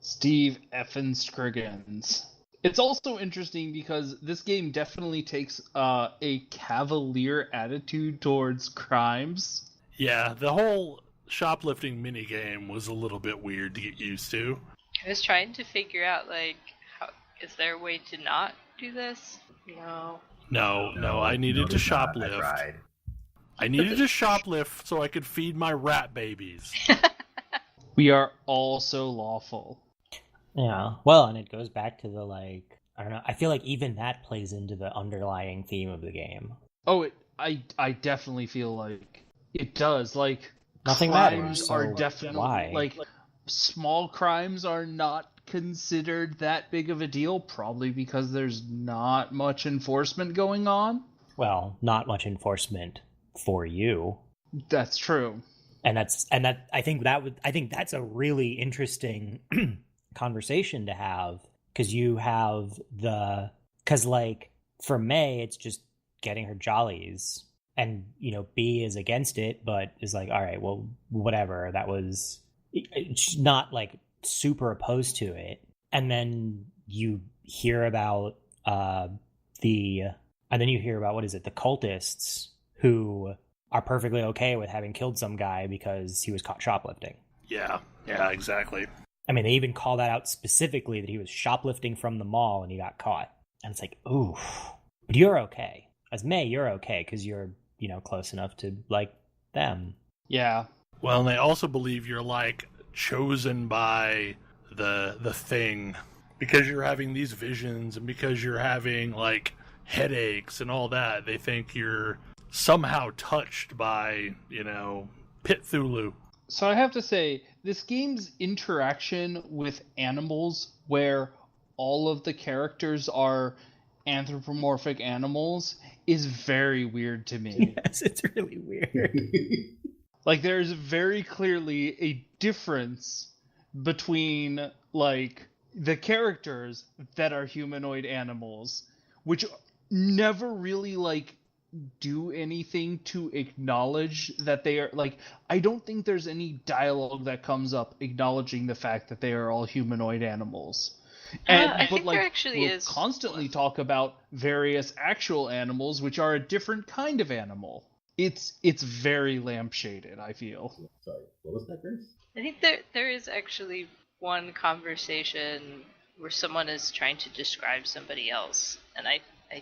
Speaker 5: Steve effin Scriggins. It's also interesting because this game definitely takes a cavalier attitude towards crimes.
Speaker 2: Yeah, the whole shoplifting minigame was a little bit weird to get used to.
Speaker 4: I was trying to figure out, how is there a way to not do this? No,
Speaker 2: I needed to shoplift.
Speaker 3: I tried.
Speaker 2: I needed to shoplift so I could feed my rat babies.
Speaker 5: We are all so lawful.
Speaker 6: Yeah. Well, and it goes back to the, like, I don't know. I feel like even that plays into the underlying theme of the game.
Speaker 5: Oh, I definitely feel like it does. Like,
Speaker 6: Nothing
Speaker 5: crimes
Speaker 6: matters,
Speaker 5: are
Speaker 6: so
Speaker 5: definitely
Speaker 6: why?
Speaker 5: like small crimes are not considered that big of a deal, probably because there's not much enforcement going on.
Speaker 6: Well, not much enforcement for you.
Speaker 5: That's true.
Speaker 6: And I think that's a really interesting conversation to have, because like for May it's just getting her jollies, and B is against it but is like, all right, well, whatever, that was, it's not like super opposed to it. And then you hear about the cultists who are perfectly okay with having killed some guy because he was caught shoplifting.
Speaker 2: Yeah, exactly.
Speaker 6: I mean, they even call that out specifically, that he was shoplifting from the mall and he got caught. And it's like, ooh, but you're okay. As May, you're okay because you're, close enough to like them.
Speaker 5: Yeah.
Speaker 2: Well, and they also believe you're like chosen by the thing because you're having these visions and because you're having like headaches and all that. They think you're somehow touched by, Pit Thulu.
Speaker 5: So I have to say, this game's interaction with animals, where all of the characters are anthropomorphic animals, is very weird to me.
Speaker 6: Yes, it's really weird.
Speaker 5: Like, there's very clearly a difference between, like, the characters that are humanoid animals, which never really, like, do anything to acknowledge that they are, like, I don't think there's any dialogue that comes up acknowledging the fact that they are all humanoid animals.
Speaker 4: I think there actually
Speaker 5: we'll
Speaker 4: is
Speaker 5: constantly talk about various actual animals, which are a different kind of animal. It's very lampshaded, I feel.
Speaker 3: Sorry, what was that, Grace?
Speaker 4: I think there is actually one conversation where someone is trying to describe somebody else, and I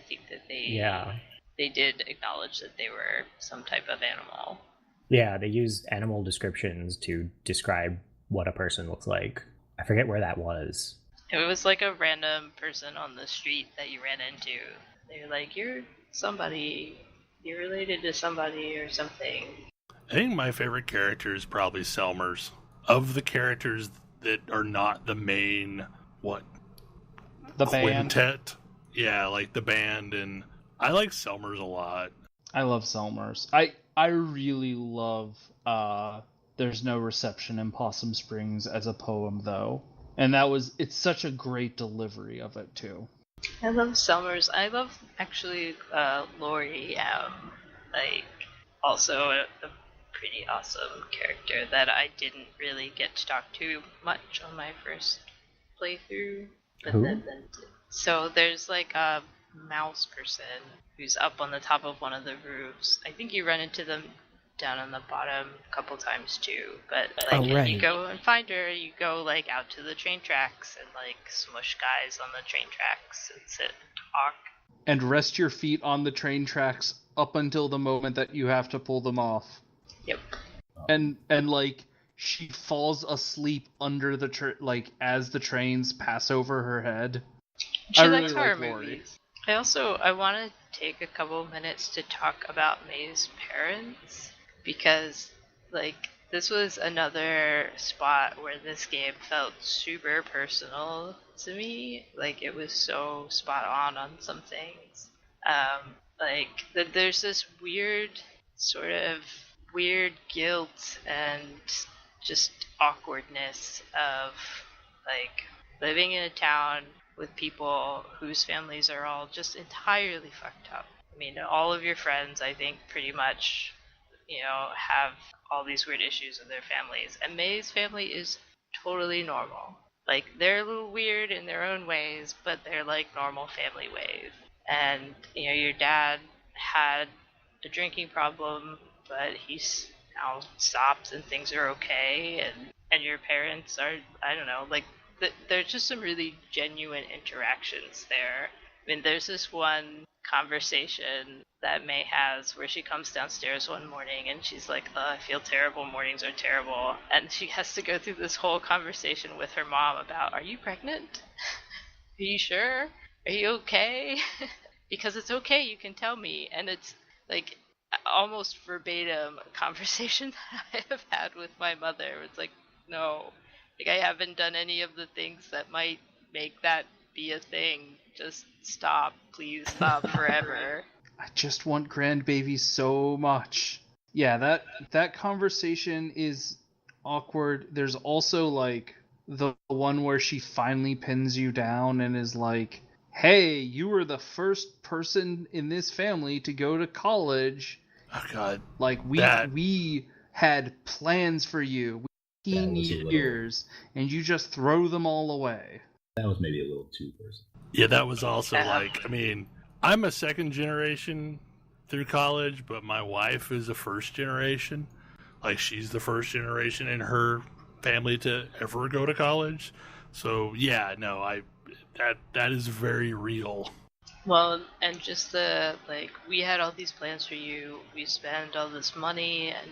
Speaker 4: think that they did acknowledge that they were some type of animal.
Speaker 6: Yeah, they use animal descriptions to describe what a person looks like. I forget where that was.
Speaker 4: It was like a random person on the street that you ran into. They were like, you're somebody, you're related to somebody or something.
Speaker 2: I think my favorite character is probably Selmers. Of the characters that are not the main,
Speaker 5: The
Speaker 2: quintet?
Speaker 5: band.
Speaker 2: Yeah, like the band, and I like Selmers a lot.
Speaker 5: I love Selmers. I really love There's No Reception in Possum Springs as a poem, though. And it's such a great delivery of it, too.
Speaker 4: I love Selmers. I love, actually, Lori, like, also a pretty awesome character that I didn't really get to talk to much on my first playthrough. But
Speaker 6: Who?
Speaker 4: then so there's like a mouse person who's up on the top of one of the roofs. I think you run into them down on the bottom a couple times too. But like,
Speaker 6: Oh, right.
Speaker 4: if you go and find her, you go like out to the train tracks and like smush guys on the train tracks and sit and talk.
Speaker 5: And rest your feet on the train tracks up until the moment that you have to pull them off.
Speaker 4: Yep.
Speaker 5: And like, she falls asleep under the as the trains pass over her head.
Speaker 4: She
Speaker 5: I
Speaker 4: likes
Speaker 5: really
Speaker 4: horror
Speaker 5: like Lori.
Speaker 4: movies. I want to take a couple minutes to talk about May's parents, because like this was another spot where this game felt super personal to me. Like, it was so spot on some things. There's this weird guilt and just awkwardness of like living in a town with people whose families are all just entirely fucked up. I mean, all of your friends, I think, pretty much, have all these weird issues with their families. And May's family is totally normal. Like, they're a little weird in their own ways, but they're like normal family ways. And, your dad had a drinking problem, but he's now stopped and things are okay. And your parents are, I don't know, like, there's just some really genuine interactions there I mean, there's this one conversation that May has where she comes downstairs one morning and she's like, I feel terrible, mornings are terrible. And she has to go through this whole conversation with her mom about, are you pregnant? Are you sure? Are you okay? Because it's okay, you can tell me. And it's like almost verbatim a conversation that I have had with my mother. It's like, no, like I haven't done any of the things that might make that be a thing. Just stop, please stop forever.
Speaker 5: I just want grandbabies so much. Yeah, that conversation is awkward. There's also like the one where she finally pins you down and is like, hey, you were the first person in this family to go to college.
Speaker 2: Oh God!
Speaker 5: Like we had plans for you, 15 years, and you just throw them all away.
Speaker 3: That was maybe a little too personal.
Speaker 2: Yeah, that was also like, I mean, I'm a second generation through college, but my wife is a first generation. Like, she's the first generation in her family to ever go to college. So yeah, no, that is very real.
Speaker 4: Well, and just we had all these plans for you. We spent all this money, and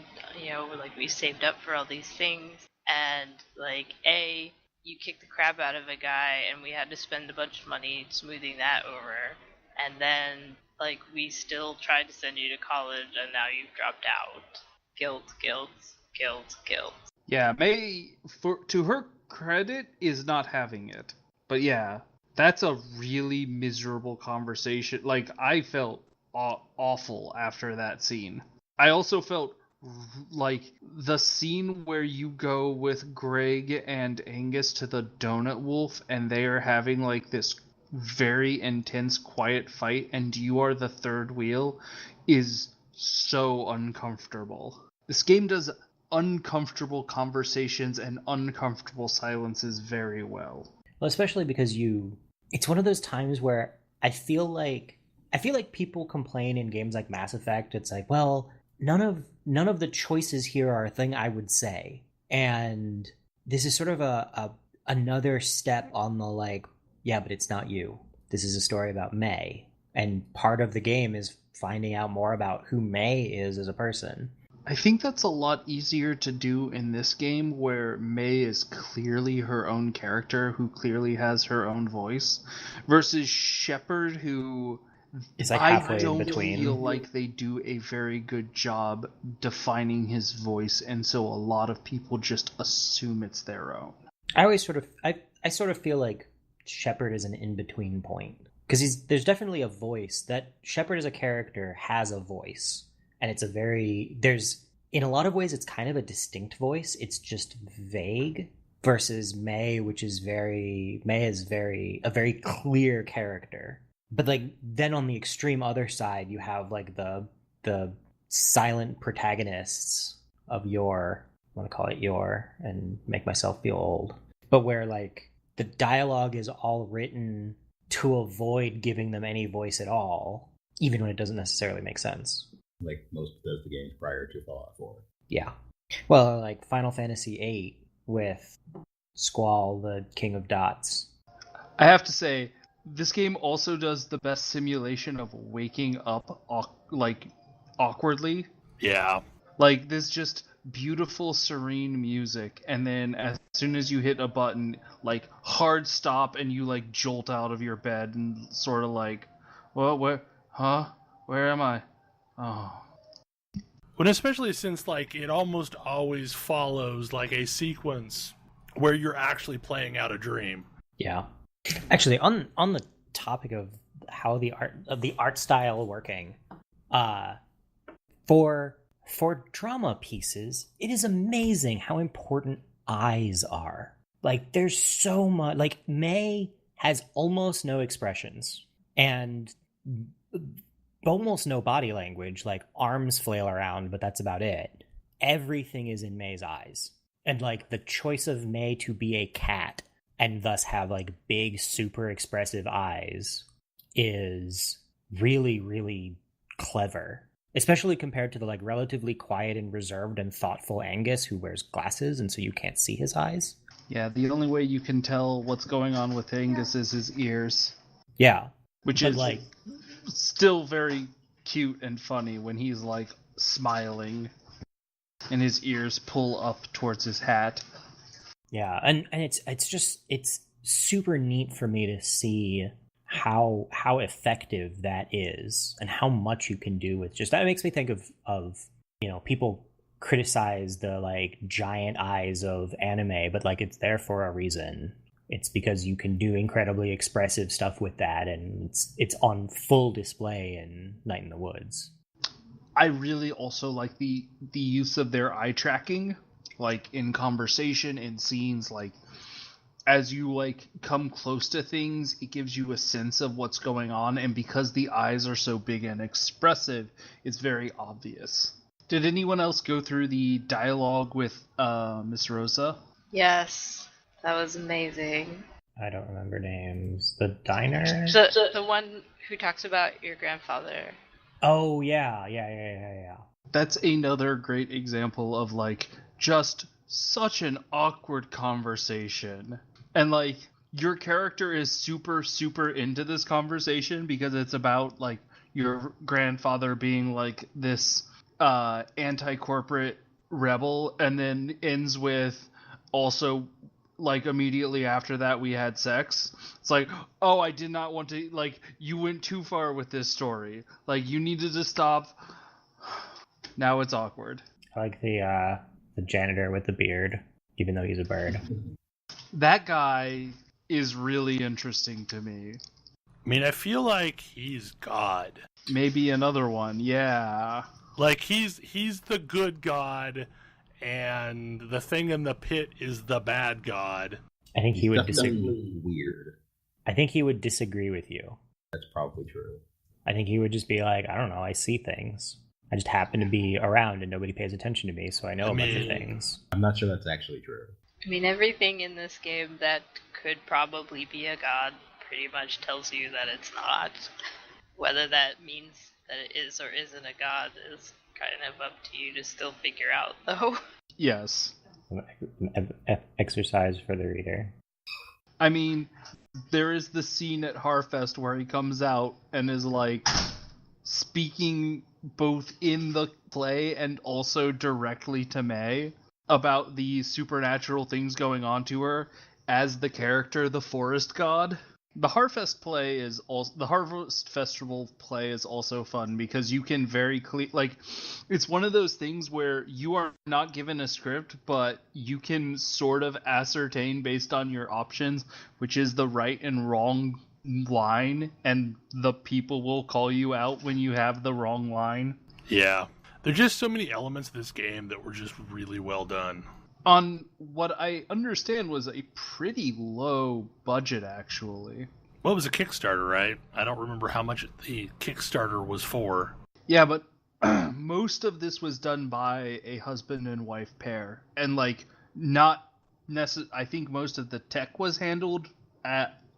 Speaker 4: we saved up for all these things, and you kicked the crap out of a guy, and we had to spend a bunch of money smoothing that over, and then we still tried to send you to college, and now you've dropped out. Guilt, guilt, guilt, guilt.
Speaker 5: Yeah, May, to her credit, is not having it, but yeah. That's a really miserable conversation. Like, I felt awful after that scene. I also felt like the scene where you go with Greg and Angus to the Donut Wolf and they are having like this very intense quiet fight and you are the third wheel is so uncomfortable. This game does uncomfortable conversations and uncomfortable silences very well.
Speaker 6: Well, especially because it's one of those times where I feel like people complain in games like Mass Effect. It's like, well, none of the choices here are a thing I would say. And this is sort of another step on the yeah, but it's not you. This is a story about May. And part of the game is finding out more about who May is as a person.
Speaker 5: I think that's a lot easier to do in this game where May is clearly her own character who clearly has her own voice versus Shepard who
Speaker 6: it's like halfway
Speaker 5: I don't
Speaker 6: in between.
Speaker 5: feel like they do a very good job defining his voice and so a lot of people just assume it's their own.
Speaker 6: I sort of feel like Shepard is an in-between point because there's definitely a voice that Shepard as a character has a voice. And it's in a lot of ways, it's kind of a distinct voice. It's just vague versus May, which is a very clear character. But then on the extreme other side, you have the silent protagonists of I want to call it Yore and make myself feel old. But where the dialogue is all written to avoid giving them any voice at all, even when it doesn't necessarily make sense.
Speaker 3: Like most of the games prior to Fallout 4.
Speaker 6: Yeah. Well, like Final Fantasy VIII with Squall, the King of Dots.
Speaker 5: I have to say, this game also does the best simulation of waking up, awkwardly.
Speaker 2: Yeah.
Speaker 5: Like, this just beautiful, serene music, and then as soon as you hit a button, hard stop, and you, jolt out of your bed and sort of well, where am I? Oh.
Speaker 2: Well, especially since, it almost always follows, a sequence where you're actually playing out a dream.
Speaker 6: Yeah. Actually, on the topic of how the art style working, for drama pieces, it is amazing how important eyes are. There's so much. May has almost no expressions and almost no body language. Arms flail around, but that's about it. Everything is in May's eyes, and the choice of May to be a cat and thus have big, super expressive eyes is really, really clever. Especially compared to the relatively quiet and reserved and thoughtful Angus who wears glasses and so you can't see his eyes.
Speaker 5: Yeah, the only way you can tell what's going on with Angus is his ears.
Speaker 6: Yeah.
Speaker 5: which
Speaker 6: But,
Speaker 5: is
Speaker 6: like,
Speaker 5: still very cute and funny when he's like smiling and his ears pull up towards his hat.
Speaker 6: yeah, and it's super neat for me to see how effective that is and how much you can do with just that. It makes me think of people criticize the like giant eyes of anime, but like it's there for a reason. It's because you can do incredibly expressive stuff with that, and it's on full display in Night in the Woods.
Speaker 5: I really also like the use of their eye tracking, like in conversation, in scenes, like as you like come close to things, it gives you a sense of what's going on, and because the eyes are so big and expressive, it's very obvious. Did anyone else go through the dialogue with Miss Rosa?
Speaker 4: Yes, that was amazing.
Speaker 6: I don't remember names. The diner?
Speaker 4: The one who talks about your grandfather.
Speaker 6: Oh, yeah.
Speaker 5: That's another great example of like just such an awkward conversation. And like your character is super, super into this conversation because it's about like your grandfather being like this anti-corporate rebel, and then ends with also like immediately after that we had sex. It's like, oh, I did not want to, like, you went too far with this story, like you needed to stop. Now it's awkward.
Speaker 6: I like the janitor with the beard, even though he's a bird.
Speaker 5: That guy is really interesting to me.
Speaker 2: I mean, I feel like he's God.
Speaker 5: Maybe another one, yeah.
Speaker 2: Like he's the good God, and the thing in the pit is the bad God.
Speaker 6: I think he would disagree.
Speaker 3: Definitely weird.
Speaker 6: I think he would disagree with you.
Speaker 3: That's probably true.
Speaker 6: I think he would just be like, I don't know, I see things. I just happen to be around and nobody pays attention to me, so I know a bunch of things.
Speaker 3: I'm not sure that's actually true.
Speaker 4: I mean, everything in this game that could probably be a god pretty much tells you that it's not. Whether that means that it is or isn't a god is kind of up to you to still figure out, though.
Speaker 5: Yes.
Speaker 6: Exercise for the reader.
Speaker 5: I mean, there is the scene at Harfest where he comes out and is like speaking both in the play and also directly to May about the supernatural things going on to her as the character, the forest god. The Harvest Festival play is also fun because you can very clear, like, it's one of those things where you are not given a script, but you can sort of ascertain based on your options which is the right and wrong line, and the people will call you out when you have the wrong line.
Speaker 2: Yeah. There's just so many elements of this game that were just really well done.
Speaker 5: On what I understand was a pretty low budget, actually.
Speaker 2: Well, it was a Kickstarter, right? I don't remember how much the Kickstarter was for.
Speaker 5: Yeah, but most of this was done by a husband and wife pair. And, like, I think most of the tech was handled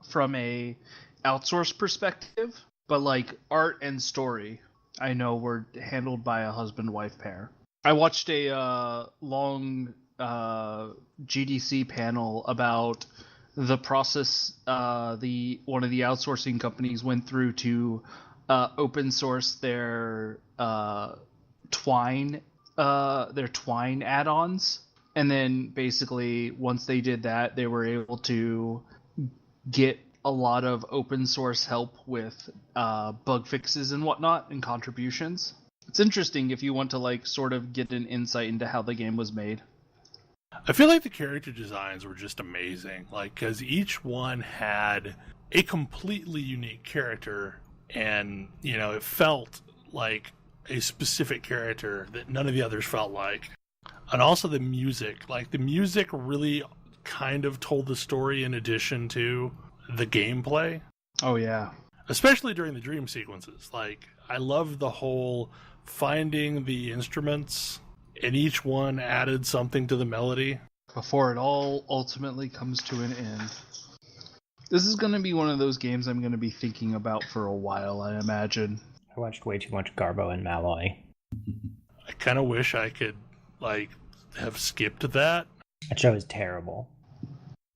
Speaker 5: from a outsourced perspective. But, like, art and story, I know, were handled by a husband-wife pair. I watched a long GDC panel about the process one of the outsourcing companies went through to open source their Twine add-ons, and then basically once they did that, they were able to get a lot of open source help with bug fixes and whatnot and contributions. It's interesting if you want to like sort of get an insight into how the game was made.
Speaker 2: I feel like the character designs were just amazing, like, because each one had a completely unique character, and, you know, it felt like a specific character that none of the others felt like. And also the music, like, the music really kind of told the story in addition to the gameplay.
Speaker 5: Oh, yeah.
Speaker 2: Especially during the dream sequences. Like, I love the whole finding the instruments, and each one added something to the melody.
Speaker 5: Before it all ultimately comes to an end. This is going to be one of those games I'm going to be thinking about for a while, I imagine.
Speaker 6: I watched way too much Garbo and Malloy.
Speaker 2: I kind of wish I could, like, have skipped that.
Speaker 6: That show is terrible.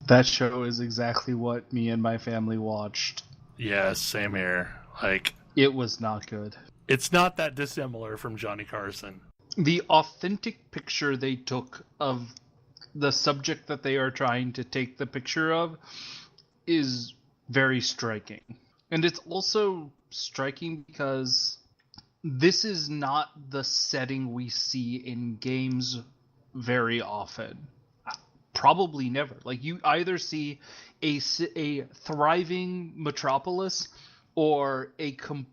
Speaker 5: That show is exactly what me and my family watched.
Speaker 2: Yeah, same here. Like,
Speaker 5: It was not good.
Speaker 2: it's not that dissimilar from Johnny Carson.
Speaker 5: The authentic picture they took of the subject that they are trying to take the picture of is very striking. And it's also striking because this is not the setting we see in games very often. Probably never. Like, you either see a thriving metropolis or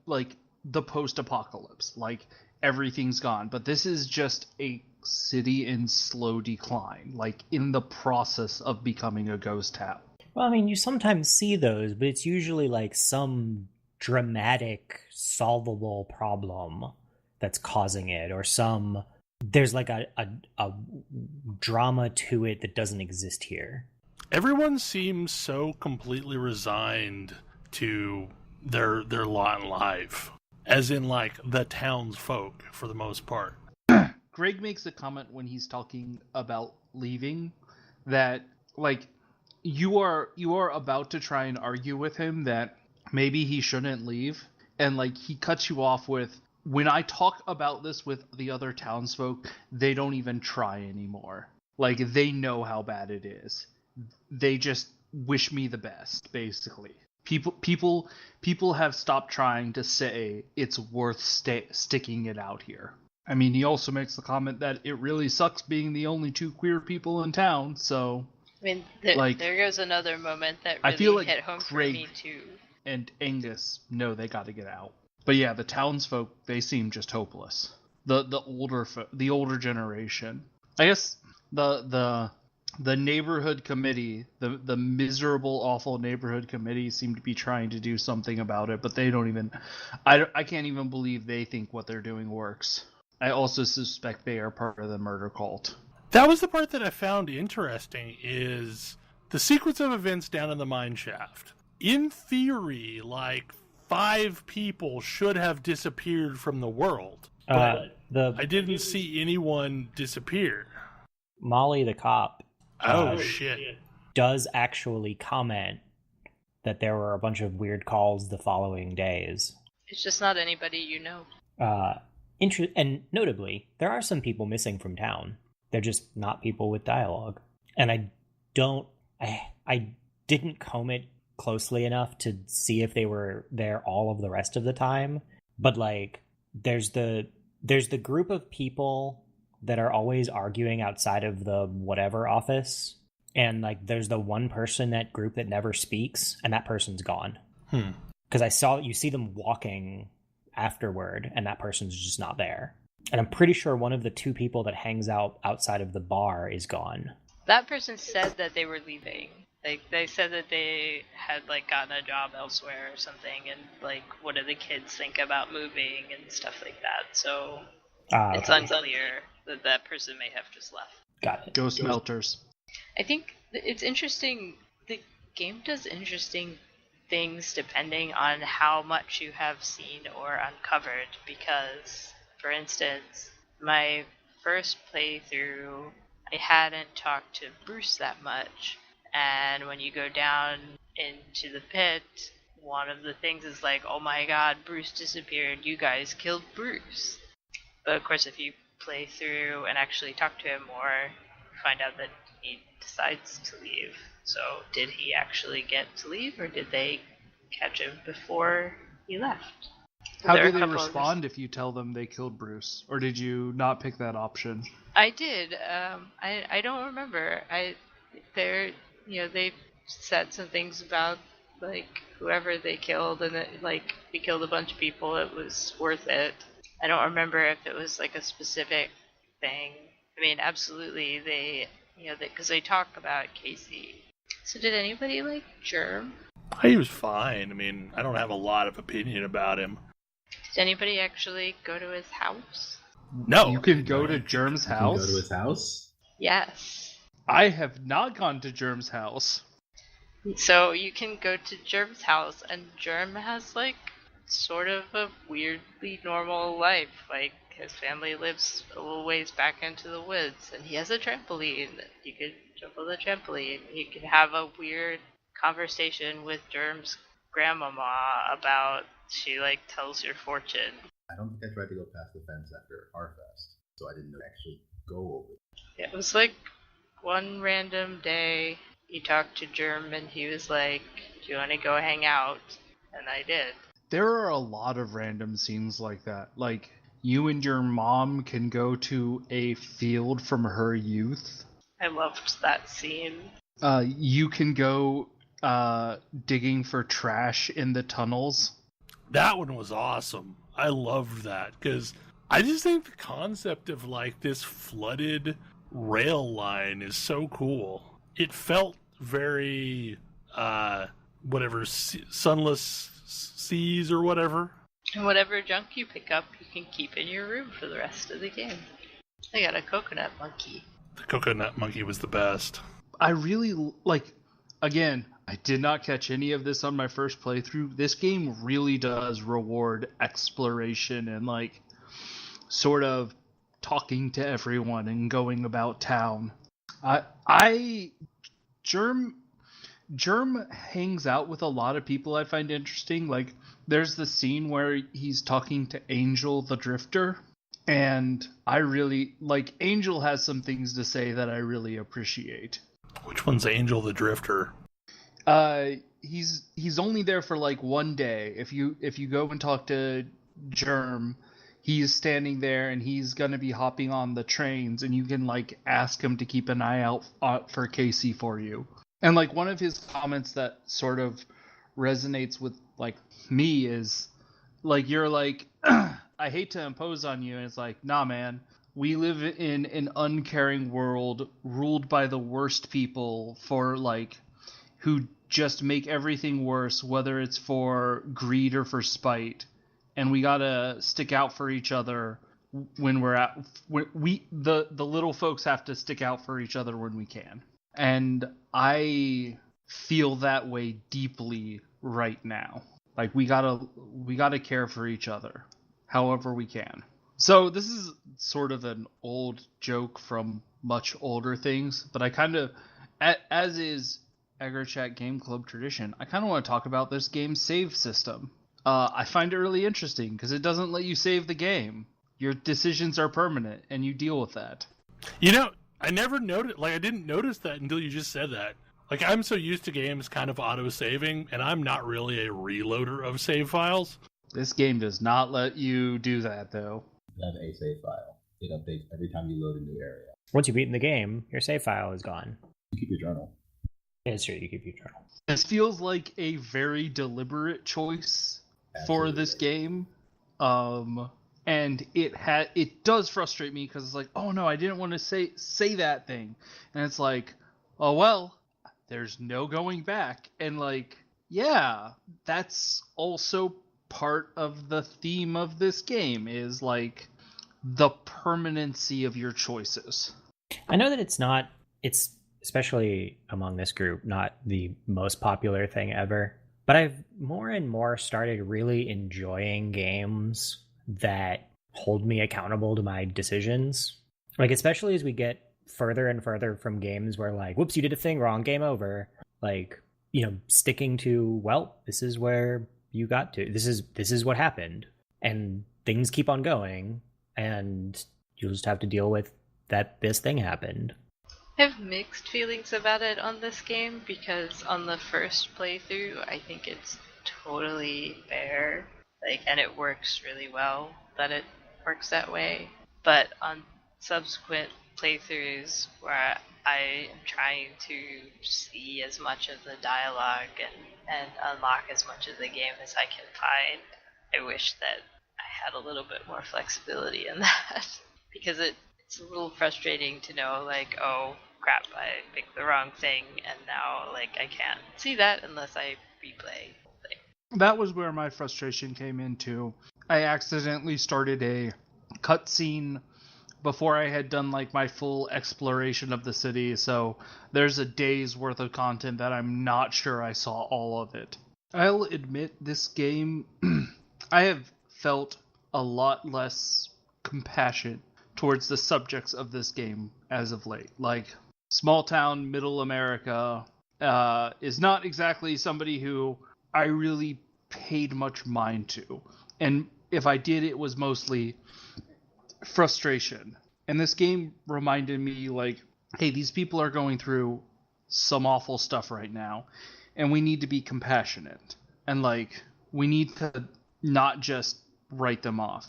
Speaker 5: like the post-apocalypse. Like, everything's gone. But this is just a city in slow decline, like in the process of becoming a ghost town.
Speaker 6: Well, I mean, you sometimes see those, but it's usually like some dramatic, solvable problem that's causing it, or there's like a drama to it that doesn't exist here.
Speaker 2: Everyone seems so completely resigned to their lot in life, as in like the townsfolk for the most part.
Speaker 5: Greg makes a comment when he's talking about leaving that, like, you are about to try and argue with him that maybe he shouldn't leave, and like he cuts you off with, when I talk about this with the other townsfolk, they don't even try anymore. Like, they know how bad it is. They just wish me the best, basically. People have stopped trying to say it's worth sticking it out here. I mean, he also makes the comment that it really sucks being the only two queer people in town, so...
Speaker 4: I mean, there goes another moment that really
Speaker 5: I feel like
Speaker 4: hit home
Speaker 5: Greg
Speaker 4: for me, too.
Speaker 5: And Angus know they got to get out. But yeah, the townsfolk, they seem just hopeless. The older generation. I guess the neighborhood committee, the miserable, awful neighborhood committee seem to be trying to do something about it, but they don't even... I can't even believe they think what they're doing works. I also suspect they are part of the murder cult.
Speaker 2: That was the part that I found interesting, is the sequence of events down in the mine shaft. In theory, like 5 people should have disappeared from the world, but I didn't see anyone disappear.
Speaker 6: Molly the cop
Speaker 2: Shit.
Speaker 6: does actually comment that there were a bunch of weird calls the following days.
Speaker 4: It's just not anybody you know.
Speaker 6: And notably, there are some people missing from town. They're just not people with dialogue. And I didn't comb it closely enough to see if they were there all of the rest of the time. But like, there's the group of people that are always arguing outside of the whatever office. And like, there's the one person, that group, that never speaks, and that person's gone. Because you see them walking afterward, and that person's just not there. And I'm pretty sure one of the 2 people that hangs out outside of the bar is gone.
Speaker 4: That person said that they were leaving. Like, they said that they had, like, gotten a job elsewhere or something, and, like, what do the kids think about moving and stuff like that. So it's unclear that that person may have just left.
Speaker 6: Got it.
Speaker 5: Ghost melters.
Speaker 4: I think it's interesting. The game does interesting things depending on how much you have seen or uncovered, because, for instance, my first playthrough, I hadn't talked to Bruce that much, and when you go down into the pit, one of the things is like, oh my god, Bruce disappeared, you guys killed Bruce. But of course, if you play through and actually talk to him more, you find out that he decides to leave. So did he actually get to leave, or did they catch him before he left?
Speaker 5: How do they respond if you tell them they killed Bruce? Or did you not pick that option?
Speaker 4: I did. I don't remember. They said some things about, like, whoever they killed, and that, like, we killed a bunch of people, it was worth it. I don't remember if it was like a specific thing. I mean, absolutely, because they talk about Casey. So did anybody like Germ?
Speaker 2: He was fine. I mean, I don't have a lot of opinion about him.
Speaker 4: Did anybody actually go to his house?
Speaker 2: No.
Speaker 5: You can go to Germ's house?
Speaker 3: Go to his house?
Speaker 4: Yes.
Speaker 5: I have not gone to Germ's house.
Speaker 4: So you can go to Germ's house, and Germ has, like, sort of a weirdly normal life. Like, his family lives a little ways back into the woods, and he has a trampoline. You could jump on the trampoline. You can have a weird conversation with Germ's grandmama about she like tells your fortune.
Speaker 3: I don't think I tried to go past the fence after Harfest, so I didn't actually go over it.
Speaker 4: It was like one random day he talked to Germ and he was like, "Do you want to go hang out?" And I did.
Speaker 5: There are a lot of random scenes like that. Like, you and your mom can go to a field from her youth.
Speaker 4: I loved that scene.
Speaker 5: You can go digging for trash in the tunnels.
Speaker 2: That one was awesome. I loved that because I just think the concept of like this flooded rail line is so cool. It felt very sunless seas or whatever.
Speaker 4: And whatever junk you pick up, you can keep in your room for the rest of the game. I got a coconut monkey.
Speaker 2: The coconut monkey was the best.
Speaker 5: I really like. Again, I did not catch any of this on my first playthrough. This game really does reward exploration and like sort of talking to everyone and going about town. Germ hangs out with a lot of people I find interesting. Like, there's the scene where he's talking to Angel the Drifter, and I really like Angel has some things to say that I really appreciate.
Speaker 2: Which one's Angel the Drifter?
Speaker 5: He's only there for like one day. If you go and talk to Germ, he's standing there and he's gonna be hopping on the trains, and you can like ask him to keep an eye out for Casey for you. And like one of his comments that sort of resonates with like me is like, you're like, I hate to impose on you, and it's like, nah man, we live in an uncaring world ruled by the worst people for like who just make everything worse, whether it's for greed or for spite. And we gotta stick out for each other when the little folks have to stick out for each other when we can. And I feel that way deeply right now. Like, we gotta care for each other however we can. So this is sort of an old joke from much older things, but I kind of, as is AggroChat Game Club tradition, I kind of want to talk about this game's save system. I find it really interesting because it doesn't let you save the game. Your decisions are permanent, and you deal with that.
Speaker 2: You know, I never noticed, like, I didn't notice that until you just said that. Like, I'm so used to games kind of auto-saving, and I'm not really a reloader of save files.
Speaker 5: This game does not let you do that, though.
Speaker 3: You have a save file. It updates every time you load a new area.
Speaker 6: Once you've beaten the game, your save file is gone.
Speaker 3: You keep your journal.
Speaker 6: Yeah, it's true, you keep your journal.
Speaker 5: This feels like a very deliberate choice for this game. And it does frustrate me because it's like, oh no, I didn't want to say that thing. And it's like, oh well, there's no going back. And like, yeah, that's also part of the theme of this game, is like the permanency of your choices.
Speaker 6: I know that it's especially among this group, not the most popular thing ever, but I've more and more started really enjoying games that hold me accountable to my decisions. Like, especially as we get further and further from games where like, whoops, you did a thing wrong, game over. Like, you know, sticking to, well, this is where you got to. This is what happened. And things keep on going, and you'll just have to deal with that this thing happened.
Speaker 4: I have mixed feelings about it on this game, because on the first playthrough, I think it's totally fair, like, and it works really well that it works that way. But on subsequent playthroughs where I am trying to see as much of the dialogue and unlock as much of the game as I can find, I wish that I had a little bit more flexibility in that. Because it's a little frustrating to know, like, oh crap, I picked the wrong thing, and now like I can't see that unless I replay the whole thing.
Speaker 5: That was where my frustration came into. I accidentally started a cutscene before I had done like my full exploration of the city, so there's a day's worth of content that I'm not sure I saw all of it. I'll admit, this game, I have felt a lot less compassion towards the subjects of this game as of late. Like, small town, middle America is not exactly somebody who I really paid much mind to. And if I did, it was mostly frustration. And this game reminded me, like, hey, these people are going through some awful stuff right now, and we need to be compassionate. And, like, we need to not just write them off.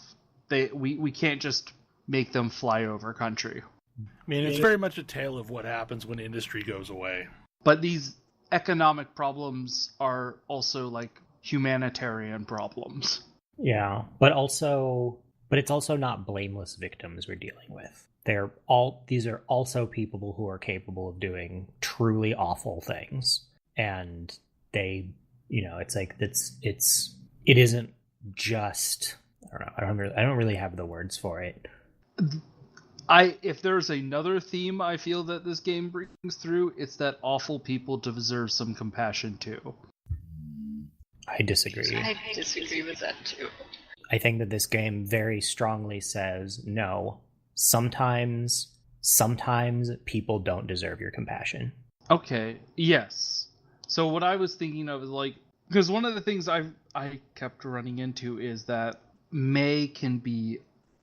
Speaker 5: We can't just make them fly over country.
Speaker 2: I mean, it's very much a tale of what happens when industry goes away.
Speaker 5: But these economic problems are also, like, humanitarian problems.
Speaker 6: Yeah, but it's also not blameless victims we're dealing with. These are also people who are capable of doing truly awful things, and they, it's like it isn't just, I don't know, I don't really have the words for it.
Speaker 5: If there's another theme I feel that this game brings through, it's that awful people deserve some compassion too.
Speaker 6: I disagree.
Speaker 4: I disagree with that too.
Speaker 6: I think that this game very strongly says, no, sometimes people don't deserve your compassion.
Speaker 5: Okay, yes. So what I was thinking of is, like, because one of the things I kept running into is that May can be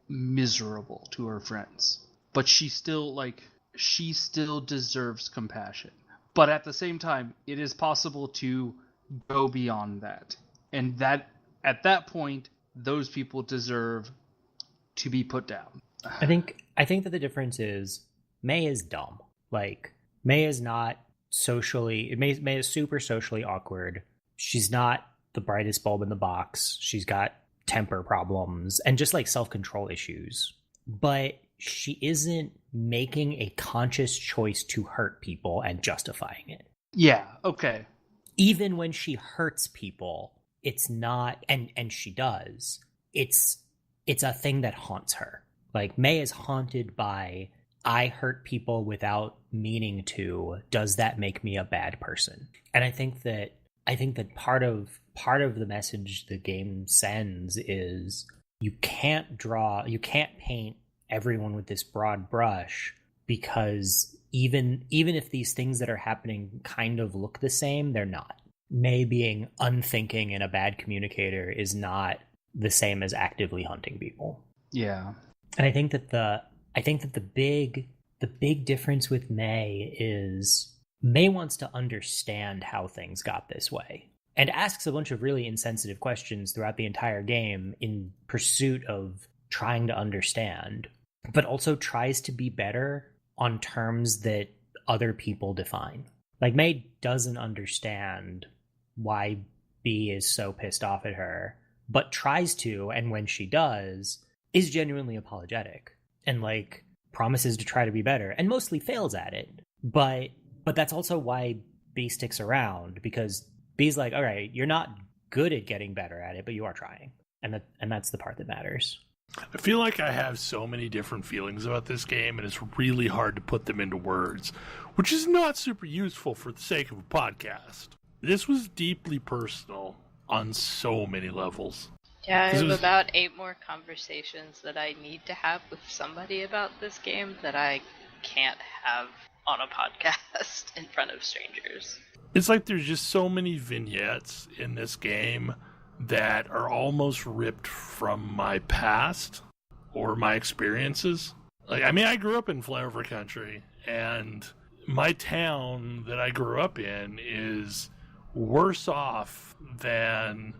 Speaker 5: miserable to her friends, but she still deserves compassion. But at the same time, it is possible to go beyond that, and that at that point, those people deserve to be put down.
Speaker 6: I think that the difference is May is dumb. Like, May is not May is super socially awkward. She's not the brightest bulb in the box. She's got temper problems and just, like, self-control issues. But she isn't making a conscious choice to hurt people and justifying it.
Speaker 5: Yeah, okay.
Speaker 6: Even when she hurts people, it's not, and she does, it's a thing that haunts her. Like, May is haunted by, I hurt people without meaning to. Does that make me a bad person? And I think that part of the message the game sends is you can't paint everyone with this broad brush, because even if these things that are happening kind of look the same, they're not. May being unthinking and a bad communicator is not the same as actively hunting people.
Speaker 5: Yeah.
Speaker 6: And I think that the big difference with May is May wants to understand how things got this way, and asks a bunch of really insensitive questions throughout the entire game in pursuit of trying to understand, but also tries to be better on terms that other people define. Like, May doesn't understand why B is so pissed off at her, but tries to, and when she does, is genuinely apologetic and, like, promises to try to be better, and mostly fails at it. But that's also why B sticks around, because B's like, all right, you're not good at getting better at it, but you are trying, and that's the part that matters.
Speaker 2: I feel like I have so many different feelings about this game, and it's really hard to put them into words, which is not super useful for the sake of a podcast. This was deeply personal on so many levels.
Speaker 4: Yeah, I have about 8 more conversations that I need to have with somebody about this game that I can't have on a podcast in front of strangers.
Speaker 2: It's like there's just so many vignettes in this game that are almost ripped from my past or my experiences. Like, I mean, I grew up in flyover country, and my town that I grew up in is worse off than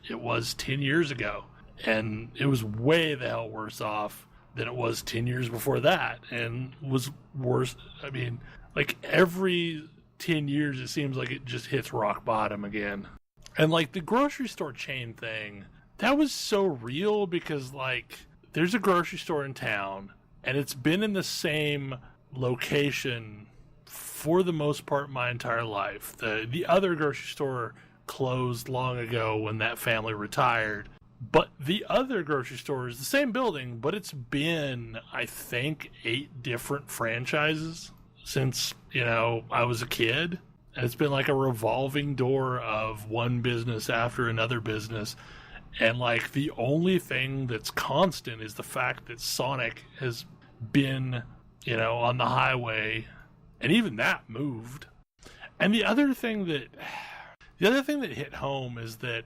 Speaker 2: it was 10 years ago. And it was way the hell worse off than it was 10 years before that, and was worse. I mean, like, every 10 years it seems like it just hits rock bottom again. And, like, the grocery store chain thing, that was so real, because, like, there's a grocery store in town, and it's been in the same location for the most part my entire life. The other grocery store closed long ago when that family retired, but the other grocery store is the same building, but it's been, I think, 8 different franchises since, I was a kid. And it's been like a revolving door of one business after another business. And, like, the only thing that's constant is the fact that Sonic has been, on the highway, and even that moved. And the other thing The other thing that hit home is that,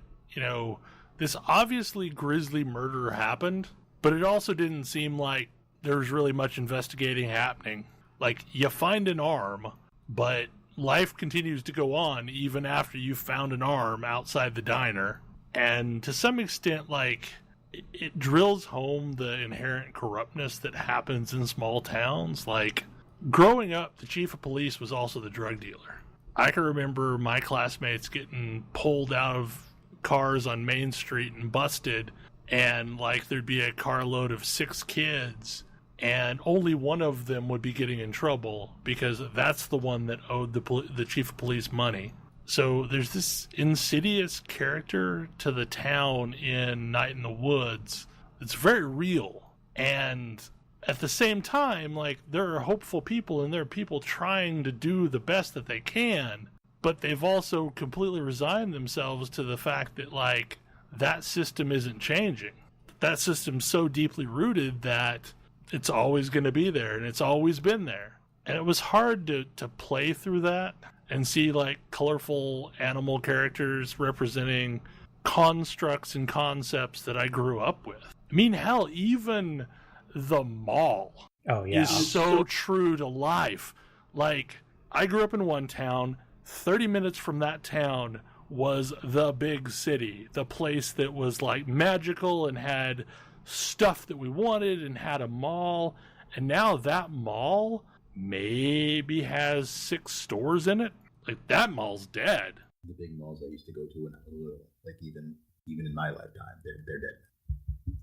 Speaker 2: this obviously grisly murder happened, but it also didn't seem like there was really much investigating happening. Like, you find an arm, but life continues to go on even after you've found an arm outside the diner. And to some extent, like, it drills home the inherent corruptness that happens in small towns. Like, growing up, the chief of police was also the drug dealer. I can remember my classmates getting pulled out of cars on Main Street and busted, and like there'd be a carload of 6 kids, and only one of them would be getting in trouble because that's the one that owed the chief of police money. So there's this insidious character to the town in Night in the Woods that's very real. And at the same time, like, there are hopeful people and there are people trying to do the best that they can, but they've also completely resigned themselves to the fact that, like, that system isn't changing. That system's so deeply rooted that it's always going to be there, and it's always been there. And it was hard to play through that and see, like, colorful animal characters representing constructs and concepts that I grew up with. I mean, hell, even the mall is so true to life. Like, I grew up in one town. 30 minutes from that town was the big city, the place that was, like, magical and had stuff that we wanted and had a mall. And now that mall maybe has 6 stores in it. Like, that mall's dead.
Speaker 3: The big malls I used to go to when I was little, like, even in my lifetime, they're dead.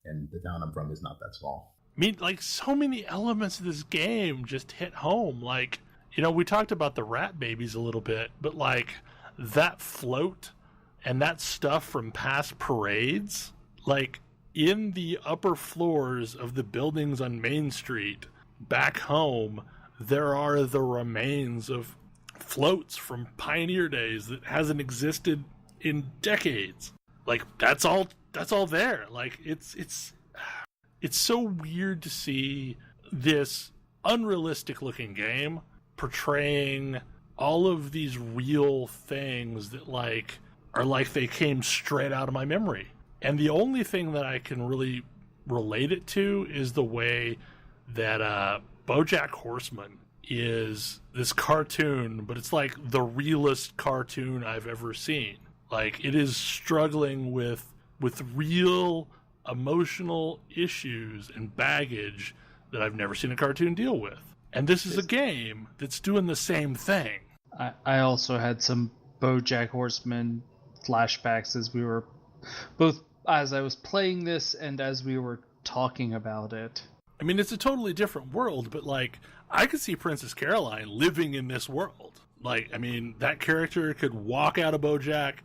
Speaker 3: And the town I'm from is not that small.
Speaker 2: I mean, like, so many elements of this game just hit home. Like, we talked about the rat babies a little bit, but, like, that float and that stuff from past parades, like, in the upper floors of the buildings on Main Street back home, there are the remains of floats from pioneer days that hasn't existed in decades. Like, that's all there. Like, it's so weird to see this unrealistic looking game portraying all of these real things that, like, are like they came straight out of my memory. And the only thing that I can really relate it to is the way that BoJack Horseman is this cartoon, but it's like the realest cartoon I've ever seen. Like, it is struggling with real emotional issues and baggage that I've never seen a cartoon deal with. And this is a game that's doing the same thing.
Speaker 5: I also had some BoJack Horseman flashbacks as I was playing this and as we were talking about it.
Speaker 2: I mean, it's a totally different world, but, like, I could see Princess Caroline living in this world. Like, I mean, that character could walk out of BoJack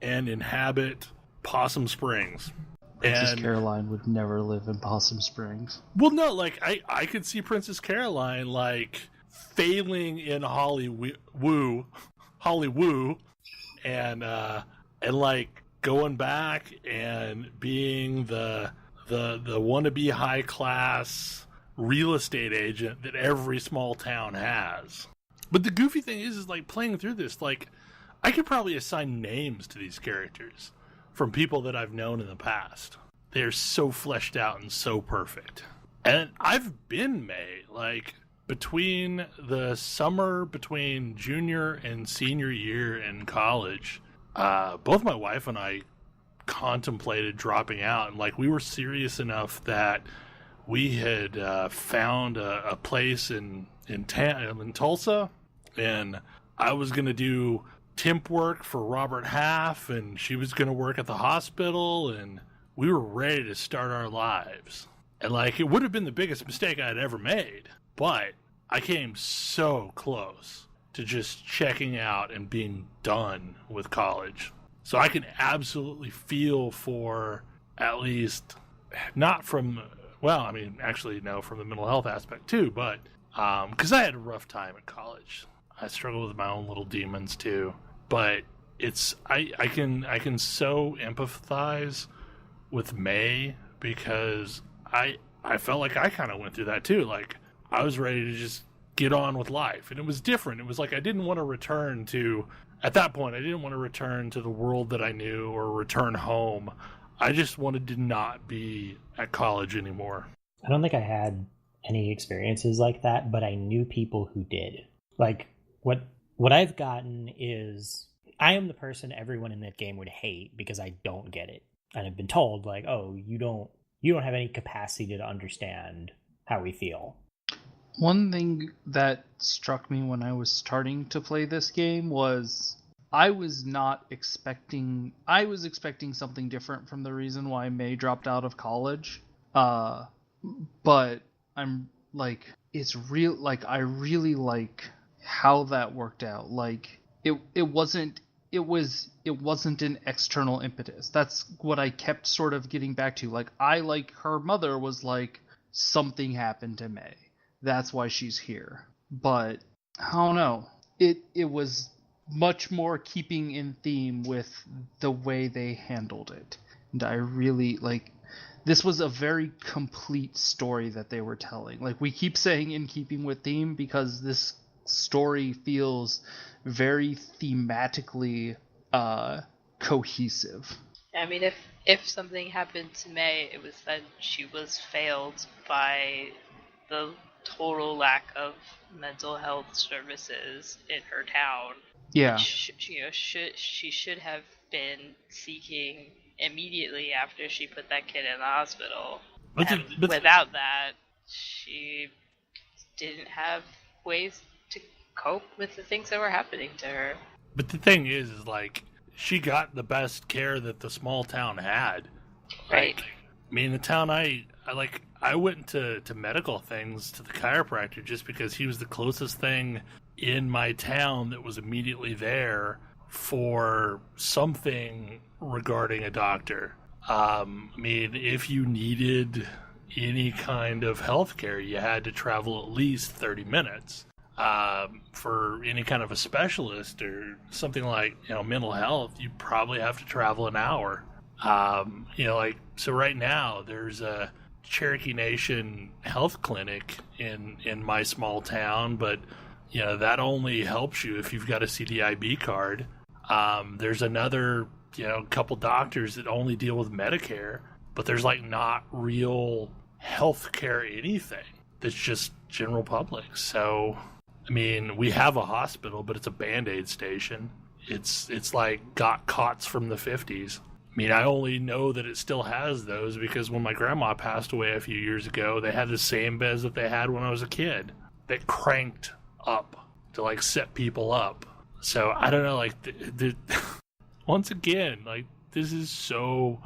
Speaker 2: and inhabit Possum Springs.
Speaker 5: Princess Caroline would never live in Possum Springs.
Speaker 2: Well, no, like, I could see Princess Caroline, like, failing in Hollywood, and like, going back and being the wannabe high class real estate agent that every small town has. But the goofy thing is like, playing through this, like, I could probably assign names to these characters from people that I've known in the past. They're so fleshed out and so perfect. And I've been May, like, between the summer between junior and senior year in college, both my wife and I contemplated dropping out. And, like, we were serious enough that we had found a place in Tulsa, and I was going to do temp work for Robert Half, and she was going to work at the hospital, and we were ready to start our lives. And, like, it would have been the biggest mistake I'd ever made, but I came so close to just checking out and being done with college. So I can absolutely feel for, at least, not from, well, I mean, actually, no, from the mental health aspect too, but because I had a rough time at college. I struggled with my own little demons too. But it's, I can so empathize with May, because I felt like I kind of went through that too. Like, I was ready to just get on with life. And it was different. It was like I didn't want to return to, at that point, I didn't want to return to the world that I knew or return home. I just wanted to not be at college anymore.
Speaker 6: I don't think I had any experiences like that, but I knew people who did. Like, what I've gotten is, I am the person everyone in that game would hate because I don't get it. And I've been told, like, oh, you don't have any capacity to understand how we feel.
Speaker 5: One thing that struck me when I was starting to play this game was I was expecting something different from the reason why May dropped out of college. But I'm like, it's real, like, I really like how that worked out. Like, it wasn't an external impetus. That's what I kept sort of getting back to. Like, her mother was like, something happened to May. That's why she's here. But I don't know. It was much more keeping in theme with the way they handled it. And I really like, this was a very complete story that they were telling. Like, we keep saying in keeping with theme because this story feels very thematically cohesive.
Speaker 4: I mean, if something happened to May, it was that she was failed by the total lack of mental health services in her town.
Speaker 5: Yeah.
Speaker 4: She should have been seeking immediately after she put that kid in the hospital. And without that, she didn't have ways to cope with the things that were happening to her.
Speaker 2: But the thing is like, she got the best care that the small town had.
Speaker 4: Right.
Speaker 2: Like, I mean, the town I went to medical things, to the chiropractor, just because he was the closest thing in my town that was immediately there for something regarding a doctor. I mean, if you needed any kind of health care, you had to travel at least 30 minutes. For any kind of a specialist or something like, mental health, you probably have to travel an hour. So right now there's a Cherokee Nation health clinic in my small town, but that only helps you if you've got a CDIB card. There's another, couple doctors that only deal with Medicare, but there's like not real health care anything. That's just general public. So, I mean, we have a hospital, but it's a Band-Aid station. It's like got cots from the 50s. I mean, I only know that it still has those because when my grandma passed away a few years ago, they had the same beds that they had when I was a kid that cranked up to like set people up. So I don't know, like, once again, like, this is so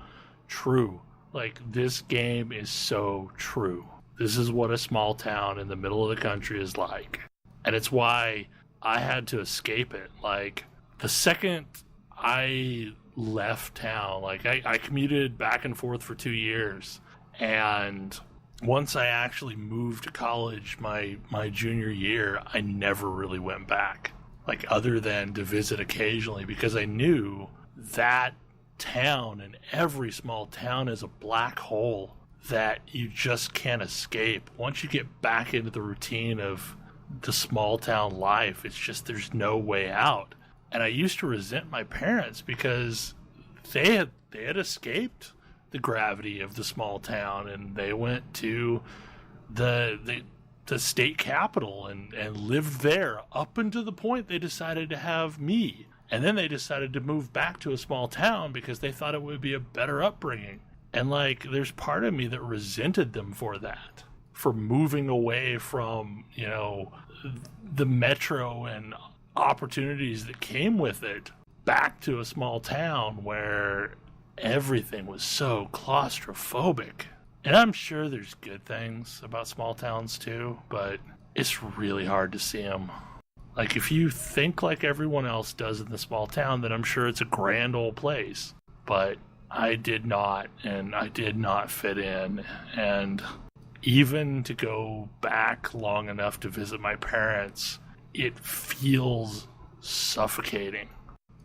Speaker 2: true. Like, this game is so true. This is what a small town in the middle of the country is like. And it's why I had to escape it. Like, the second I left town, like, I commuted back and forth for 2 years. And once I actually moved to college my junior year, I never really went back. Like, other than to visit occasionally, because I knew that town, and every small town, is a black hole that you just can't escape. Once you get back into the routine of the small town life, it's just, there's no way out. And I used to resent my parents because they had escaped the gravity of the small town, and they went to the state capital and lived there up until the point they decided to have me. And then they decided to move back to a small town because they thought it would be a better upbringing. And like, there's part of me that resented them for that, for moving away from, the metro and opportunities that came with it back to a small town where everything was so claustrophobic. And I'm sure there's good things about small towns too, but it's really hard to see them. Like, if you think like everyone else does in the small town, then I'm sure it's a grand old place. But I did not, and I did not fit in. And even to go back long enough to visit my parents, it feels suffocating.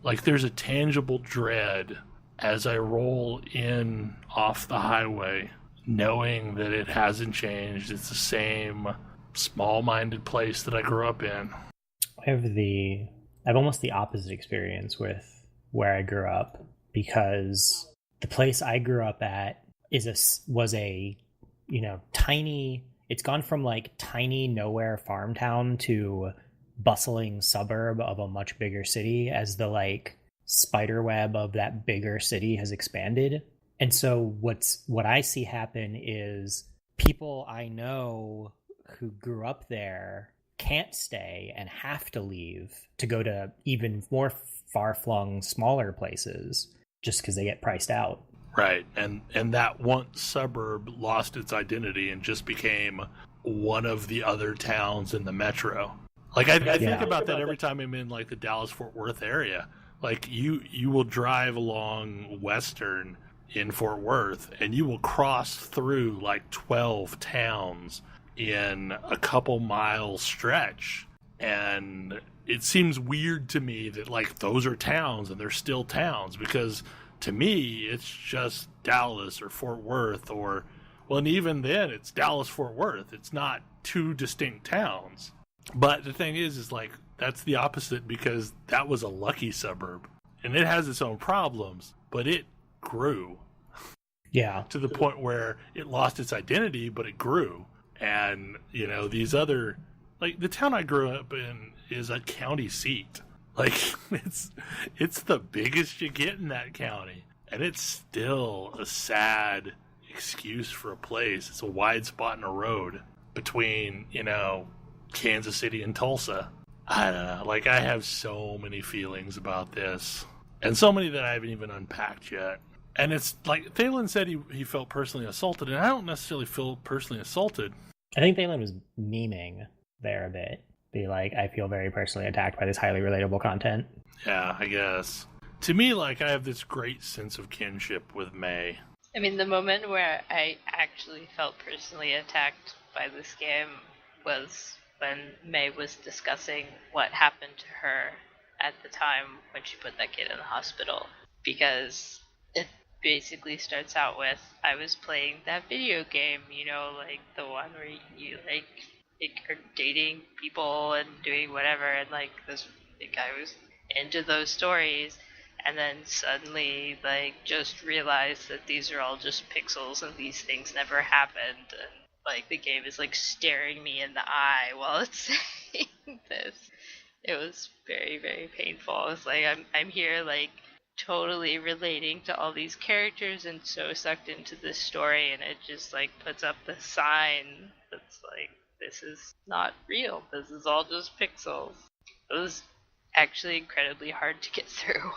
Speaker 2: Like, there's a tangible dread as I roll in off the highway, knowing that it hasn't changed. It's the same small-minded place that I grew up in.
Speaker 6: I have almost the opposite experience with where I grew up, because the place I grew up at was a tiny. It's gone from like tiny nowhere farm town to bustling suburb of a much bigger city as the like spider web of that bigger city has expanded. And so what I see happen is people I know who grew up there can't stay and have to leave to go to even more far-flung, smaller places just because they get priced out.
Speaker 2: Right, and that once suburb lost its identity and just became one of the other towns in the metro. Like I think about that every time I'm in like the Dallas-Fort Worth area. Like you will drive along Western in Fort Worth and you will cross through like 12 towns in a couple mile stretch, and it seems weird to me that like those are towns and they're still towns, because to me it's just Dallas or Fort Worth, or well, and even then it's Dallas-Fort Worth. It's not two distinct towns. But the thing is like that's the opposite, because that was a lucky suburb and it has its own problems, but it grew.
Speaker 6: Yeah.
Speaker 2: To the point where it lost its identity, but it grew. And, these other, like, the town I grew up in is a county seat. Like, it's the biggest you get in that county. And it's still a sad excuse for a place. It's a wide spot in a road between, Kansas City and Tulsa. I don't know. Like, I have so many feelings about this. And so many that I haven't even unpacked yet. And it's like, Thalen said he felt personally assaulted, and I don't necessarily feel personally assaulted.
Speaker 6: I think Thalen was memeing there a bit. Be like, I feel very personally attacked by this highly relatable content.
Speaker 2: Yeah, I guess. To me, like, I have this great sense of kinship with May.
Speaker 4: I mean, the moment where I actually felt personally attacked by this game was when May was discussing what happened to her at the time when she put that kid in the hospital. Because it basically starts out with, I was playing that video game, like the one where you like are dating people and doing whatever, and like this guy was into those stories, and then suddenly like just realized that these are all just pixels and these things never happened, and like the game is like staring me in the eye while it's saying this. It was very, very painful. It's like I'm here like totally relating to all these characters and so sucked into this story, and it just like puts up the sign that's like, this is not real, this is all just pixels. It was actually incredibly hard to get through.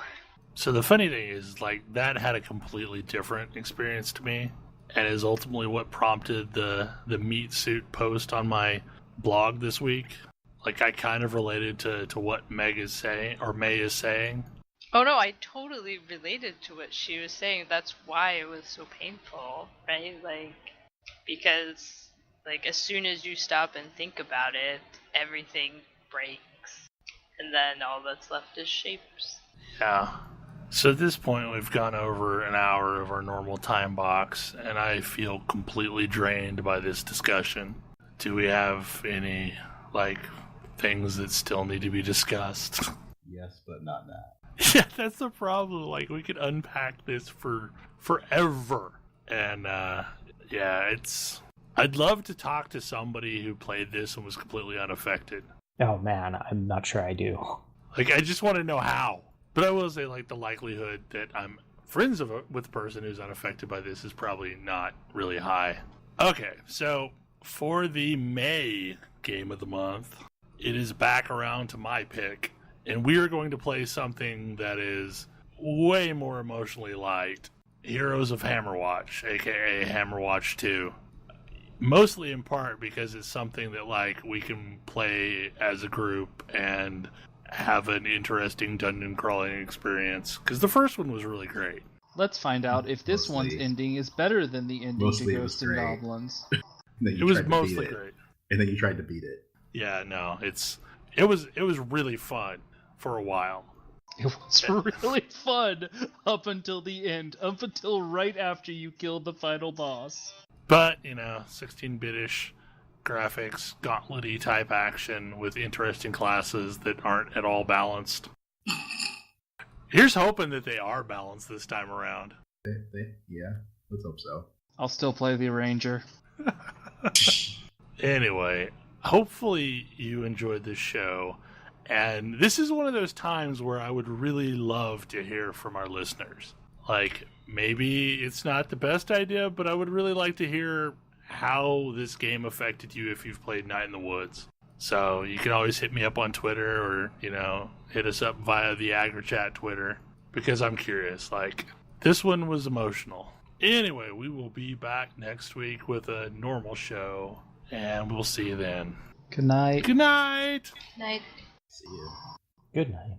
Speaker 2: So the funny thing is, like, that had a completely different experience to me, and is ultimately what prompted the meat suit post on my blog this week. Like, I kind of related to what May is saying.
Speaker 4: Oh no, I totally related to what she was saying. That's why it was so painful, right? Like, because, like, as soon as you stop and think about it, everything breaks. And then all that's left is shapes.
Speaker 2: Yeah. So at this point, we've gone over an hour of our normal time box, and I feel completely drained by this discussion. Do we have any, like, things that still need to be discussed?
Speaker 3: Yes, but not now.
Speaker 2: Yeah, that's the problem. Like, we could unpack this for forever. And, yeah, I'd love to talk to somebody who played this and was completely unaffected.
Speaker 6: Oh man, I'm not sure I do.
Speaker 2: Like, I just want to know how. But I will say, like, the likelihood that I'm friends with a person who's unaffected by this is probably not really high. Okay, so for the May game of the month, it is back around to my pick. And we are going to play something that is way more emotionally light. Heroes of Hammerwatch, aka Hammerwatch 2. Mostly in part because it's something that, like, we can play as a group and have an interesting dungeon crawling experience. Because the first one was really great.
Speaker 5: Let's find out if this one's ending is better than the ending to Ghosts and
Speaker 3: great.
Speaker 5: Goblins.
Speaker 2: It was mostly great.
Speaker 3: And then you tried to beat it.
Speaker 2: Yeah, no, it was really fun for a while.
Speaker 5: It was really fun up until the end, up until right after you killed the final boss.
Speaker 2: But, 16-bit-ish graphics, gauntlet-y type action with interesting classes that aren't at all balanced. Here's hoping that they are balanced this time around.
Speaker 3: Yeah, let's hope so.
Speaker 5: I'll still play the Ranger.
Speaker 2: Anyway, hopefully you enjoyed this show. And this is one of those times where I would really love to hear from our listeners. Like, maybe it's not the best idea, but I would really like to hear how this game affected you if you've played Night in the Woods. So you can always hit me up on Twitter or, hit us up via the AggroChat Twitter because I'm curious. Like, this one was emotional. Anyway, we will be back next week with a normal show, and we'll see you then.
Speaker 5: Good night.
Speaker 2: Good night.
Speaker 4: Night.
Speaker 3: See you.
Speaker 6: Good night.